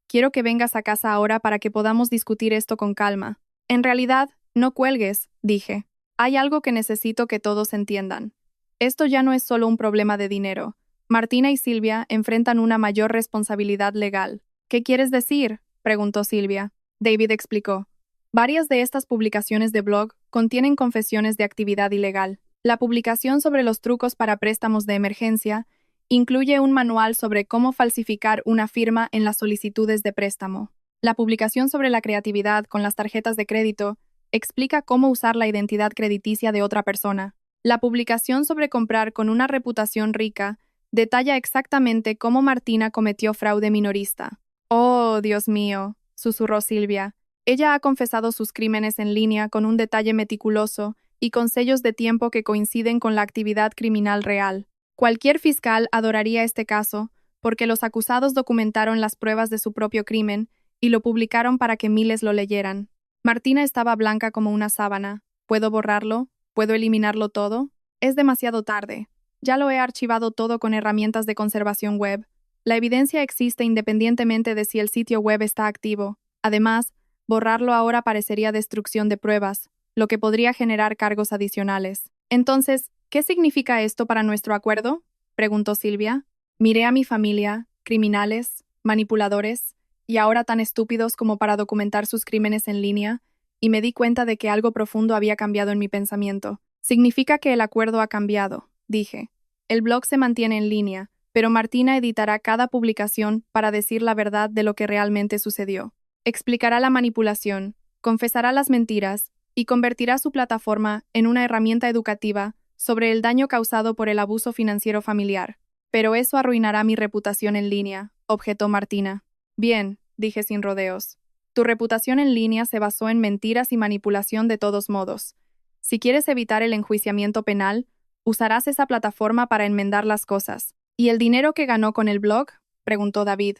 quiero que vengas a casa ahora para que podamos discutir esto con calma. En realidad, no cuelgues, dije. Hay algo que necesito que todos entiendan. Esto ya no es solo un problema de dinero. Martina y Silvia enfrentan una mayor responsabilidad legal. ¿Qué quieres decir?, preguntó Silvia. David explicó. Varias de estas publicaciones de blog contienen confesiones de actividad ilegal. La publicación sobre los trucos para préstamos de emergencia incluye un manual sobre cómo falsificar una firma en las solicitudes de préstamo. La publicación sobre la creatividad con las tarjetas de crédito explica cómo usar la identidad crediticia de otra persona. La publicación sobre comprar con una reputación rica detalla exactamente cómo Martina cometió fraude minorista. Oh, Dios mío, susurró Silvia. Ella ha confesado sus crímenes en línea con un detalle meticuloso y con sellos de tiempo que coinciden con la actividad criminal real. Cualquier fiscal adoraría este caso, porque los acusados documentaron las pruebas de su propio crimen y lo publicaron para que miles lo leyeran. Martina estaba blanca como una sábana. ¿Puedo borrarlo? ¿Puedo eliminarlo todo? Es demasiado tarde. Ya lo he archivado todo con herramientas de conservación web. La evidencia existe independientemente de si el sitio web está activo. Además, borrarlo ahora parecería destrucción de pruebas, lo que podría generar cargos adicionales. Entonces, ¿qué significa esto para nuestro acuerdo?, preguntó Silvia. Miré a mi familia, criminales, manipuladores, y ahora tan estúpidos como para documentar sus crímenes en línea, y me di cuenta de que algo profundo había cambiado en mi pensamiento. Significa que el acuerdo ha cambiado, dije. El blog se mantiene en línea, pero Martina editará cada publicación para decir la verdad de lo que realmente sucedió. Explicará la manipulación, confesará las mentiras y convertirá su plataforma en una herramienta educativa sobre el daño causado por el abuso financiero familiar. Pero eso arruinará mi reputación en línea, objetó Martina. Bien, dije sin rodeos. Tu reputación en línea se basó en mentiras y manipulación de todos modos. Si quieres evitar el enjuiciamiento penal, usarás esa plataforma para enmendar las cosas. ¿Y el dinero que ganó con el blog?, preguntó David.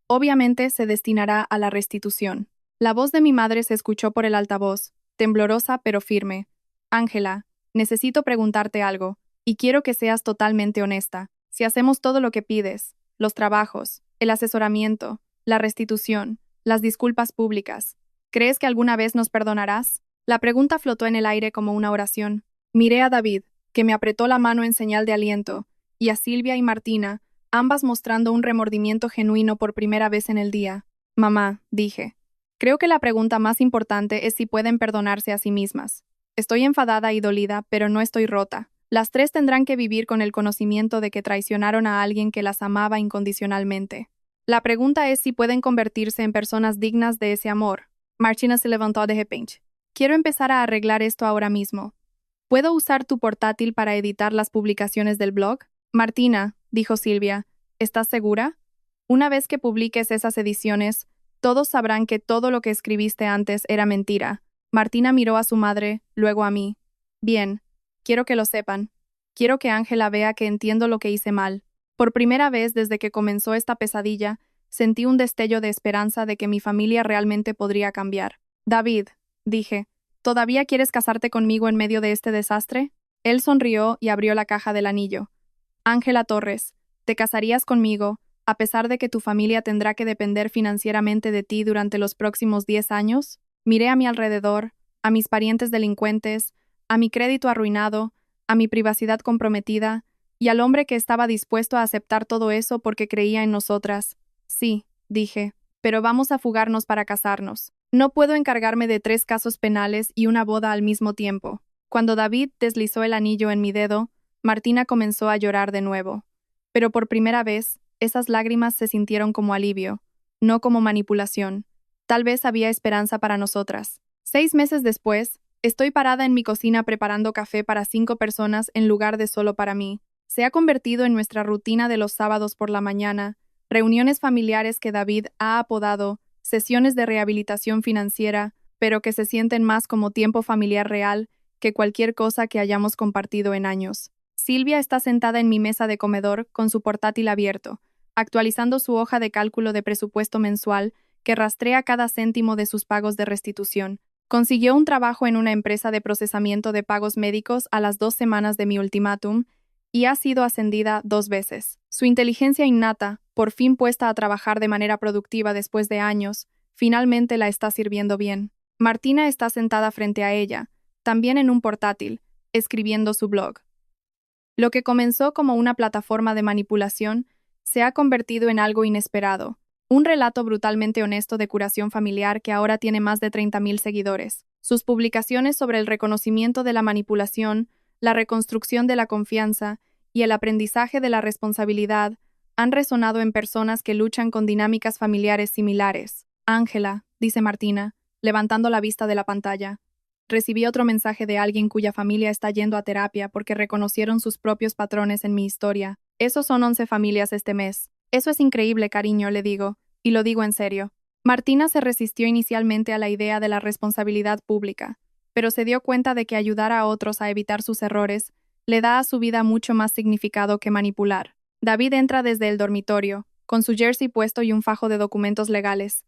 Obviamente se destinará a la restitución. La voz de mi madre se escuchó por el altavoz, temblorosa pero firme. Ángela, necesito preguntarte algo, y quiero que seas totalmente honesta. Si hacemos todo lo que pides, los trabajos, el asesoramiento, la restitución, las disculpas públicas, ¿crees que alguna vez nos perdonarás? La pregunta flotó en el aire como una oración. Miré a David, que me apretó la mano en señal de aliento, y a Silvia y Martina, ambas mostrando un remordimiento genuino por primera vez en el día. Mamá, dije. Creo que la pregunta más importante es si pueden perdonarse a sí mismas. Estoy enfadada y dolida, pero no estoy rota. Las tres tendrán que vivir con el conocimiento de que traicionaron a alguien que las amaba incondicionalmente. La pregunta es si pueden convertirse en personas dignas de ese amor. Martina se levantó de repente. Quiero empezar a arreglar esto ahora mismo. ¿Puedo usar tu portátil para editar las publicaciones del blog? Martina, dijo Silvia, ¿estás segura? Una vez que publiques esas ediciones, todos sabrán que todo lo que escribiste antes era mentira. Martina miró a su madre, luego a mí. Bien, quiero que lo sepan. Quiero que Ángela vea que entiendo lo que hice mal. Por primera vez desde que comenzó esta pesadilla, sentí un destello de esperanza de que mi familia realmente podría cambiar. David, dije, ¿todavía quieres casarte conmigo en medio de este desastre? Él sonrió y abrió la caja del anillo. Ángela Torres, ¿te casarías conmigo, a pesar de que tu familia tendrá que depender financieramente de ti durante los próximos 10 años? Miré a mi alrededor, a mis parientes delincuentes, a mi crédito arruinado, a mi privacidad comprometida, y al hombre que estaba dispuesto a aceptar todo eso porque creía en nosotras. Sí, dije, pero vamos a fugarnos para casarnos. No puedo encargarme de 3 casos penales y una boda al mismo tiempo. Cuando David deslizó el anillo en mi dedo, Martina comenzó a llorar de nuevo. Pero por primera vez, esas lágrimas se sintieron como alivio, no como manipulación. Tal vez había esperanza para nosotras. 6 meses después, estoy parada en mi cocina preparando café para 5 personas en lugar de solo para mí. Se ha convertido en nuestra rutina de los sábados por la mañana, reuniones familiares que David ha apodado sesiones de rehabilitación financiera, pero que se sienten más como tiempo familiar real que cualquier cosa que hayamos compartido en años. Silvia está sentada en mi mesa de comedor con su portátil abierto, actualizando su hoja de cálculo de presupuesto mensual que rastrea cada céntimo de sus pagos de restitución. Consiguió un trabajo en una empresa de procesamiento de pagos médicos a las 2 semanas de mi ultimátum y ha sido ascendida 2 veces. Su inteligencia innata, por fin puesta a trabajar de manera productiva después de años, finalmente la está sirviendo bien. Martina está sentada frente a ella, también en un portátil, escribiendo su blog. Lo que comenzó como una plataforma de manipulación se ha convertido en algo inesperado, un relato brutalmente honesto de curación familiar que ahora tiene más de 30.000 seguidores. Sus publicaciones sobre el reconocimiento de la manipulación, la reconstrucción de la confianza y el aprendizaje de la responsabilidad han resonado en personas que luchan con dinámicas familiares similares. Ángela, dice Martina, levantando la vista de la pantalla. Recibí otro mensaje de alguien cuya familia está yendo a terapia porque reconocieron sus propios patrones en mi historia. Esos son 11 familias este mes. Eso es increíble, cariño, le digo, y lo digo en serio. Martina se resistió inicialmente a la idea de la responsabilidad pública, pero se dio cuenta de que ayudar a otros a evitar sus errores le da a su vida mucho más significado que manipular. David entra desde el dormitorio, con su jersey puesto y un fajo de documentos legales.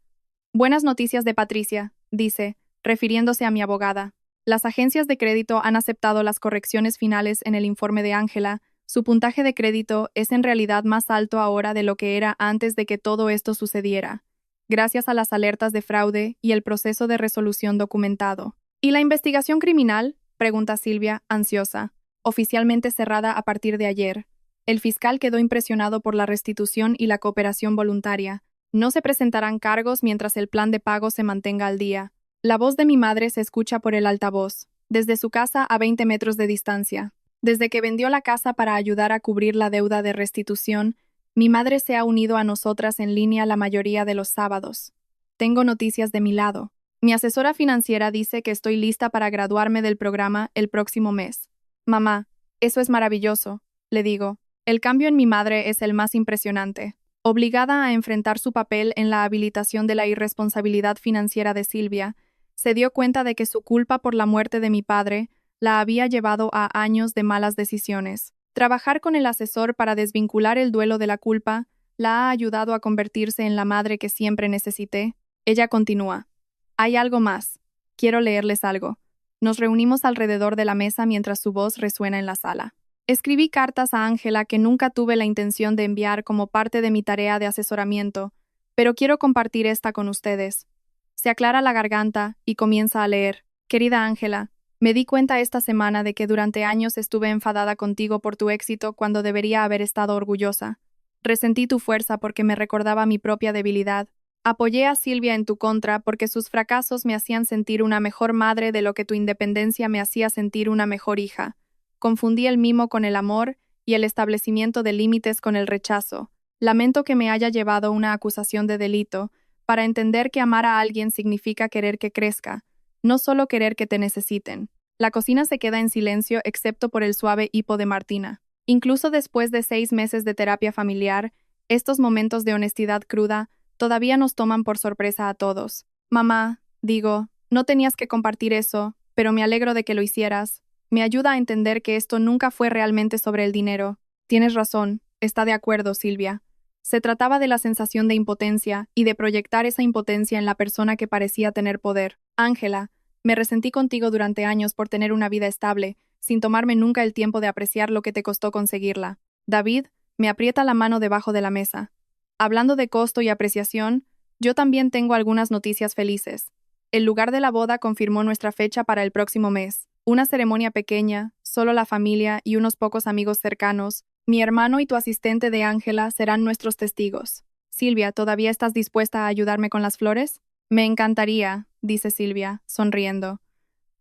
Buenas noticias de Patricia, dice, refiriéndose a mi abogada. Las agencias de crédito han aceptado las correcciones finales en el informe de Ángela. Su puntaje de crédito es en realidad más alto ahora de lo que era antes de que todo esto sucediera, gracias a las alertas de fraude y el proceso de resolución documentado. ¿Y la investigación criminal?, pregunta Silvia, ansiosa. Oficialmente cerrada a partir de ayer. El fiscal quedó impresionado por la restitución y la cooperación voluntaria. No se presentarán cargos mientras el plan de pago se mantenga al día. La voz de mi madre se escucha por el altavoz, desde su casa a 20 metros de distancia. Desde que vendió la casa para ayudar a cubrir la deuda de restitución, mi madre se ha unido a nosotras en línea la mayoría de los sábados. Tengo noticias de mi lado. Mi asesora financiera dice que estoy lista para graduarme del programa el próximo mes. Mamá, eso es maravilloso, le digo. El cambio en mi madre es el más impresionante. Obligada a enfrentar su papel en la habilitación de la irresponsabilidad financiera de Silvia, se dio cuenta de que su culpa por la muerte de mi padre la había llevado a años de malas decisiones. Trabajar con el asesor para desvincular el duelo de la culpa la ha ayudado a convertirse en la madre que siempre necesité. Ella continúa. Hay algo más. Quiero leerles algo. Nos reunimos alrededor de la mesa mientras su voz resuena en la sala. Escribí cartas a Ángela que nunca tuve la intención de enviar como parte de mi tarea de asesoramiento, pero quiero compartir esta con ustedes. Se aclara la garganta y comienza a leer. Querida Ángela, me di cuenta esta semana de que durante años estuve enfadada contigo por tu éxito cuando debería haber estado orgullosa. Resentí tu fuerza porque me recordaba mi propia debilidad. Apoyé a Silvia en tu contra porque sus fracasos me hacían sentir una mejor madre de lo que tu independencia me hacía sentir una mejor hija. Confundí el mimo con el amor y el establecimiento de límites con el rechazo. Lamento que me haya llevado una acusación de delito, para entender que amar a alguien significa querer que crezca, no solo querer que te necesiten. La cocina se queda en silencio excepto por el suave hipo de Martina. Incluso después de 6 meses de terapia familiar, estos momentos de honestidad cruda todavía nos toman por sorpresa a todos. Mamá, digo, no tenías que compartir eso, pero me alegro de que lo hicieras. Me ayuda a entender que esto nunca fue realmente sobre el dinero. Tienes razón, está de acuerdo, Silvia. Se trataba de la sensación de impotencia y de proyectar esa impotencia en la persona que parecía tener poder. Ángela, me resentí contigo durante años por tener una vida estable, sin tomarme nunca el tiempo de apreciar lo que te costó conseguirla. David me aprieta la mano debajo de la mesa. Hablando de costo y apreciación, yo también tengo algunas noticias felices. El lugar de la boda confirmó nuestra fecha para el próximo mes. Una ceremonia pequeña, solo la familia y unos pocos amigos cercanos. Mi hermano y tu asistente de Ángela serán nuestros testigos. Silvia, ¿todavía estás dispuesta a ayudarme con las flores? Me encantaría, dice Silvia, sonriendo.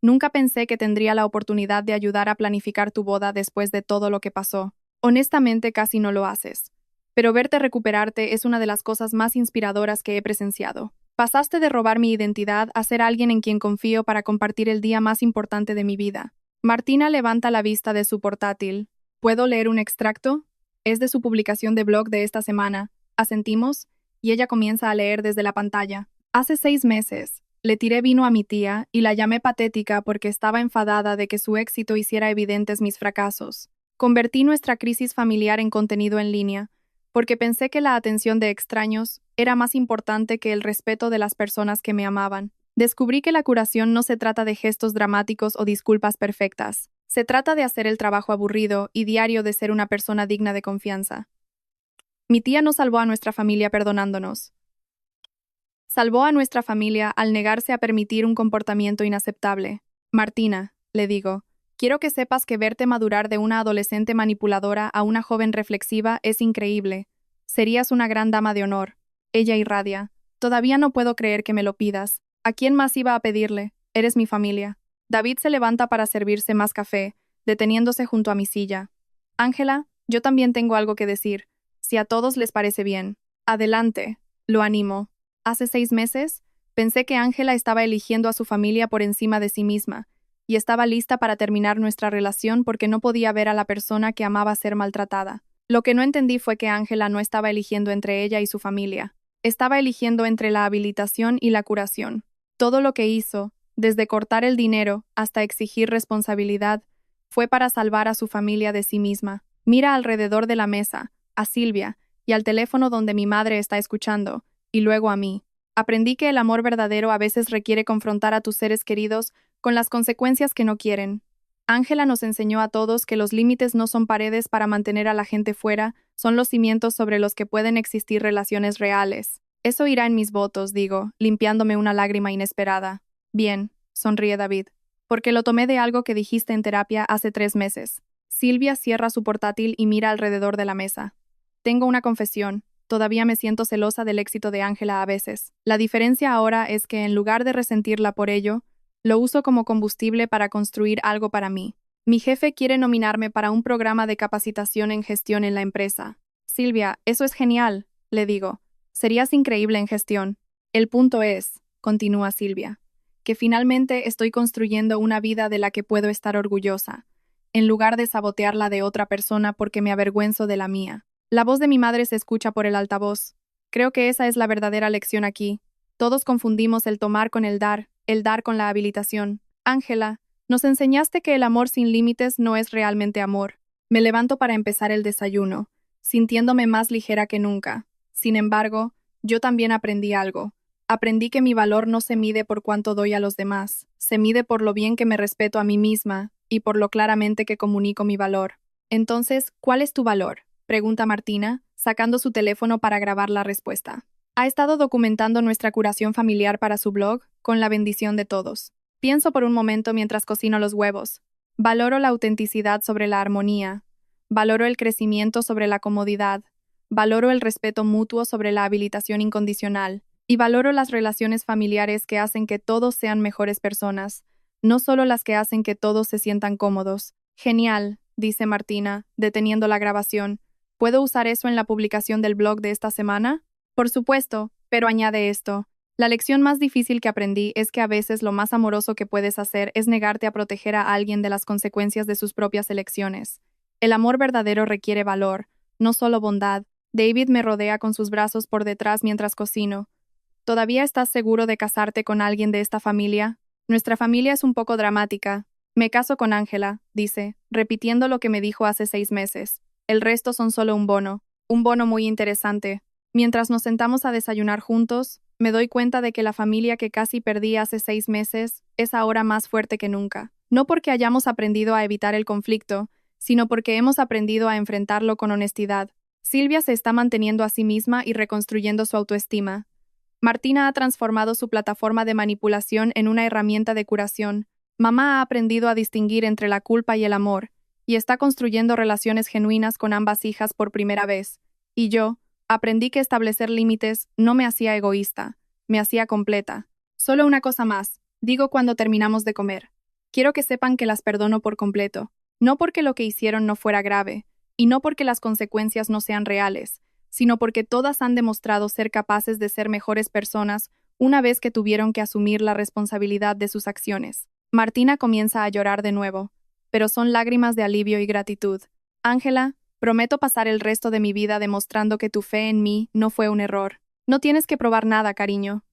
Nunca pensé que tendría la oportunidad de ayudar a planificar tu boda después de todo lo que pasó. Honestamente, casi no lo haces. Pero verte recuperarte es una de las cosas más inspiradoras que he presenciado. Pasaste de robar mi identidad a ser alguien en quien confío para compartir el día más importante de mi vida. Martina levanta la vista de su portátil. ¿Puedo leer un extracto? Es de su publicación de blog de esta semana. Asentimos, y ella comienza a leer desde la pantalla. Hace 6 meses, le tiré vino a mi tía y la llamé patética porque estaba enfadada de que su éxito hiciera evidentes mis fracasos. Convertí nuestra crisis familiar en contenido en línea, porque pensé que la atención de extraños era más importante que el respeto de las personas que me amaban. Descubrí que la curación no se trata de gestos dramáticos o disculpas perfectas. Se trata de hacer el trabajo aburrido y diario de ser una persona digna de confianza. Mi tía no salvó a nuestra familia perdonándonos. Salvó a nuestra familia al negarse a permitir un comportamiento inaceptable. Martina, le digo, quiero que sepas que verte madurar de una adolescente manipuladora a una joven reflexiva es increíble. Serías una gran dama de honor. Ella irradia. Todavía no puedo creer que me lo pidas. ¿A quién más iba a pedirle? Eres mi familia. David se levanta para servirse más café, deteniéndose junto a mi silla. Ángela, yo también tengo algo que decir. Si a todos les parece bien. Adelante. Lo animo. Hace 6 meses, pensé que Ángela estaba eligiendo a su familia por encima de sí misma, y estaba lista para terminar nuestra relación porque no podía ver a la persona que amaba ser maltratada. Lo que no entendí fue que Ángela no estaba eligiendo entre ella y su familia. Estaba eligiendo entre la habilitación y la curación. Todo lo que hizo, desde cortar el dinero hasta exigir responsabilidad, fue para salvar a su familia de sí misma. Mira alrededor de la mesa, a Silvia, y al teléfono donde mi madre está escuchando, y luego a mí. Aprendí que el amor verdadero a veces requiere confrontar a tus seres queridos con las consecuencias que no quieren. Ángela nos enseñó a todos que los límites no son paredes para mantener a la gente fuera, son los cimientos sobre los que pueden existir relaciones reales. Eso irá en mis votos, digo, limpiándome una lágrima inesperada. Bien, sonríe David, porque lo tomé de algo que dijiste en terapia hace 3 meses. Silvia cierra su portátil y mira alrededor de la mesa. Tengo una confesión. Todavía me siento celosa del éxito de Ángela a veces. La diferencia ahora es que en lugar de resentirla por ello, lo uso como combustible para construir algo para mí. Mi jefe quiere nominarme para un programa de capacitación en gestión en la empresa. Silvia, eso es genial, le digo. Serías increíble en gestión. El punto es, continúa Silvia, que finalmente estoy construyendo una vida de la que puedo estar orgullosa, en lugar de sabotear la de otra persona porque me avergüenzo de la mía. La voz de mi madre se escucha por el altavoz. Creo que esa es la verdadera lección aquí. Todos confundimos el tomar con el dar con la habilitación. Ángela, nos enseñaste que el amor sin límites no es realmente amor. Me levanto para empezar el desayuno, sintiéndome más ligera que nunca. Sin embargo, yo también aprendí algo. Aprendí que mi valor no se mide por cuánto doy a los demás, se mide por lo bien que me respeto a mí misma y por lo claramente que comunico mi valor. Entonces, ¿cuál es tu valor?, pregunta Martina, sacando su teléfono para grabar la respuesta. Ha estado documentando nuestra curación familiar para su blog, con la bendición de todos. Pienso por un momento mientras cocino los huevos. Valoro la autenticidad sobre la armonía. Valoro el crecimiento sobre la comodidad. Valoro el respeto mutuo sobre la habilitación incondicional. Y valoro las relaciones familiares que hacen que todos sean mejores personas, no solo las que hacen que todos se sientan cómodos. Genial, dice Martina, deteniendo la grabación. ¿Puedo usar eso en la publicación del blog de esta semana? Por supuesto, pero añade esto. La lección más difícil que aprendí es que a veces lo más amoroso que puedes hacer es negarte a proteger a alguien de las consecuencias de sus propias elecciones. El amor verdadero requiere valor, no solo bondad. David me rodea con sus brazos por detrás mientras cocino. ¿Todavía estás seguro de casarte con alguien de esta familia? Nuestra familia es un poco dramática. Me caso con Ángela, dice, repitiendo lo que me dijo hace 6 meses. El resto son solo un bono muy interesante. Mientras nos sentamos a desayunar juntos, me doy cuenta de que la familia que casi perdí hace 6 meses es ahora más fuerte que nunca. No porque hayamos aprendido a evitar el conflicto, sino porque hemos aprendido a enfrentarlo con honestidad. Silvia se está manteniendo a sí misma y reconstruyendo su autoestima. Martina ha transformado su plataforma de manipulación en una herramienta de curación. Mamá ha aprendido a distinguir entre la culpa y el amor, y está construyendo relaciones genuinas con ambas hijas por primera vez. Y yo aprendí que establecer límites no me hacía egoísta, me hacía completa. Solo una cosa más, digo cuando terminamos de comer. Quiero que sepan que las perdono por completo, no porque lo que hicieron no fuera grave, y no porque las consecuencias no sean reales, sino porque todas han demostrado ser capaces de ser mejores personas una vez que tuvieron que asumir la responsabilidad de sus acciones. Martina comienza a llorar de nuevo, pero son lágrimas de alivio y gratitud. Ángela, prometo pasar el resto de mi vida demostrando que tu fe en mí no fue un error. No tienes que probar nada, cariño.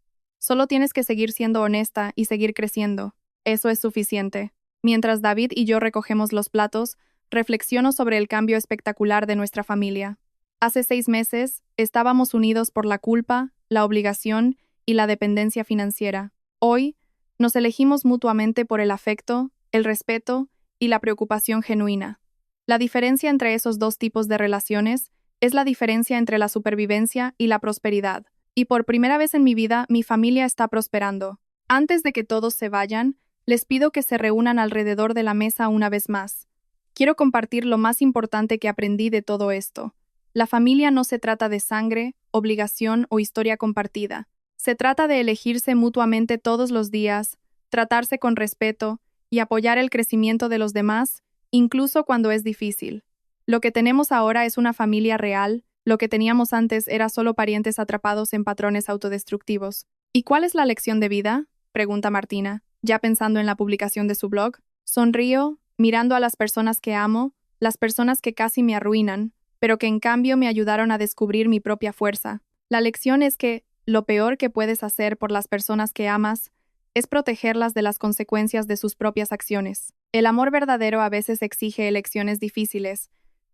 Solo tienes que seguir siendo honesta y seguir creciendo. Eso es suficiente. Mientras David y yo recogemos los platos, reflexiono sobre el cambio espectacular de nuestra familia. Hace 6 meses, estábamos unidos por la culpa, la obligación y la dependencia financiera. Hoy, nos elegimos mutuamente por el afecto, el respeto y la preocupación genuina. La diferencia entre esos dos tipos de relaciones es la diferencia entre la supervivencia y la prosperidad. Y por primera vez en mi vida, mi familia está prosperando. Antes de que todos se vayan, les pido que se reúnan alrededor de la mesa una vez más. Quiero compartir lo más importante que aprendí de todo esto. La familia no se trata de sangre, obligación o historia compartida. Se trata de elegirse mutuamente todos los días, tratarse con respeto y apoyar el crecimiento de los demás, incluso cuando es difícil. Lo que tenemos ahora es una familia real, lo que teníamos antes era solo parientes atrapados en patrones autodestructivos. ¿Y cuál es la lección de vida?, pregunta Martina, ya pensando en la publicación de su blog. Sonrío, mirando a las personas que amo, las personas que casi me arruinan, pero que en cambio me ayudaron a descubrir mi propia fuerza. La lección es que lo peor que puedes hacer por las personas que amas es protegerlas de las consecuencias de sus propias acciones. El amor verdadero a veces exige elecciones difíciles,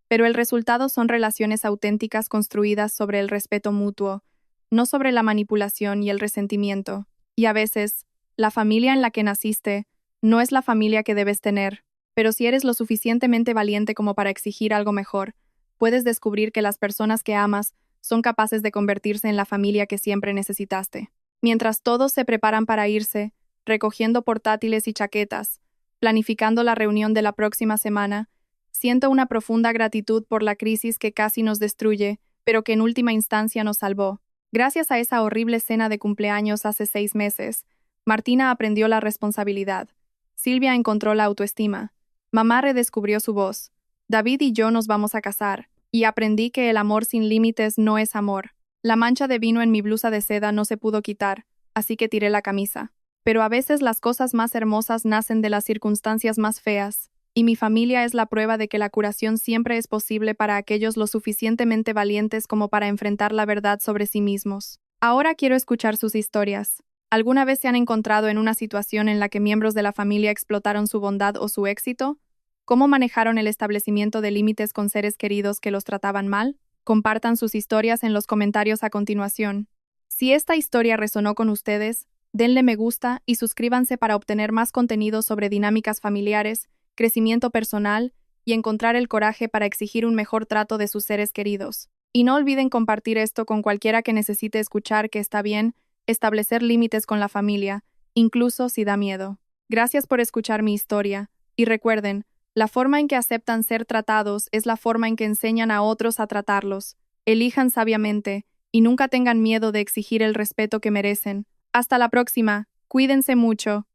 pero el resultado son relaciones auténticas construidas sobre el respeto mutuo, no sobre la manipulación y el resentimiento. Y a veces, la familia en la que naciste no es la familia que debes tener, pero si eres lo suficientemente valiente como para exigir algo mejor, puedes descubrir que las personas que amas son capaces de convertirse en la familia que siempre necesitaste. Mientras todos se preparan para irse, recogiendo portátiles y chaquetas, planificando la reunión de la próxima semana, siento una profunda gratitud por la crisis que casi nos destruye, pero que en última instancia nos salvó. Gracias a esa horrible cena de cumpleaños hace 6 meses, Martina aprendió la responsabilidad. Silvia encontró la autoestima. Mamá redescubrió su voz. David y yo nos vamos a casar, y aprendí que el amor sin límites no es amor. La mancha de vino en mi blusa de seda no se pudo quitar, así que tiré la camisa. Pero a veces las cosas más hermosas nacen de las circunstancias más feas, y mi familia es la prueba de que la curación siempre es posible para aquellos lo suficientemente valientes como para enfrentar la verdad sobre sí mismos. Ahora quiero escuchar sus historias. ¿Alguna vez se han encontrado en una situación en la que miembros de la familia explotaron su bondad o su éxito? ¿Cómo manejaron el establecimiento de límites con seres queridos que los trataban mal? Compartan sus historias en los comentarios a continuación. Si esta historia resonó con ustedes, denle me gusta y suscríbanse para obtener más contenido sobre dinámicas familiares, crecimiento personal y encontrar el coraje para exigir un mejor trato de sus seres queridos. Y no olviden compartir esto con cualquiera que necesite escuchar que está bien establecer límites con la familia, incluso si da miedo. Gracias por escuchar mi historia, y recuerden, la forma en que aceptan ser tratados es la forma en que enseñan a otros a tratarlos. Elijan sabiamente, y nunca tengan miedo de exigir el respeto que merecen. Hasta la próxima, cuídense mucho.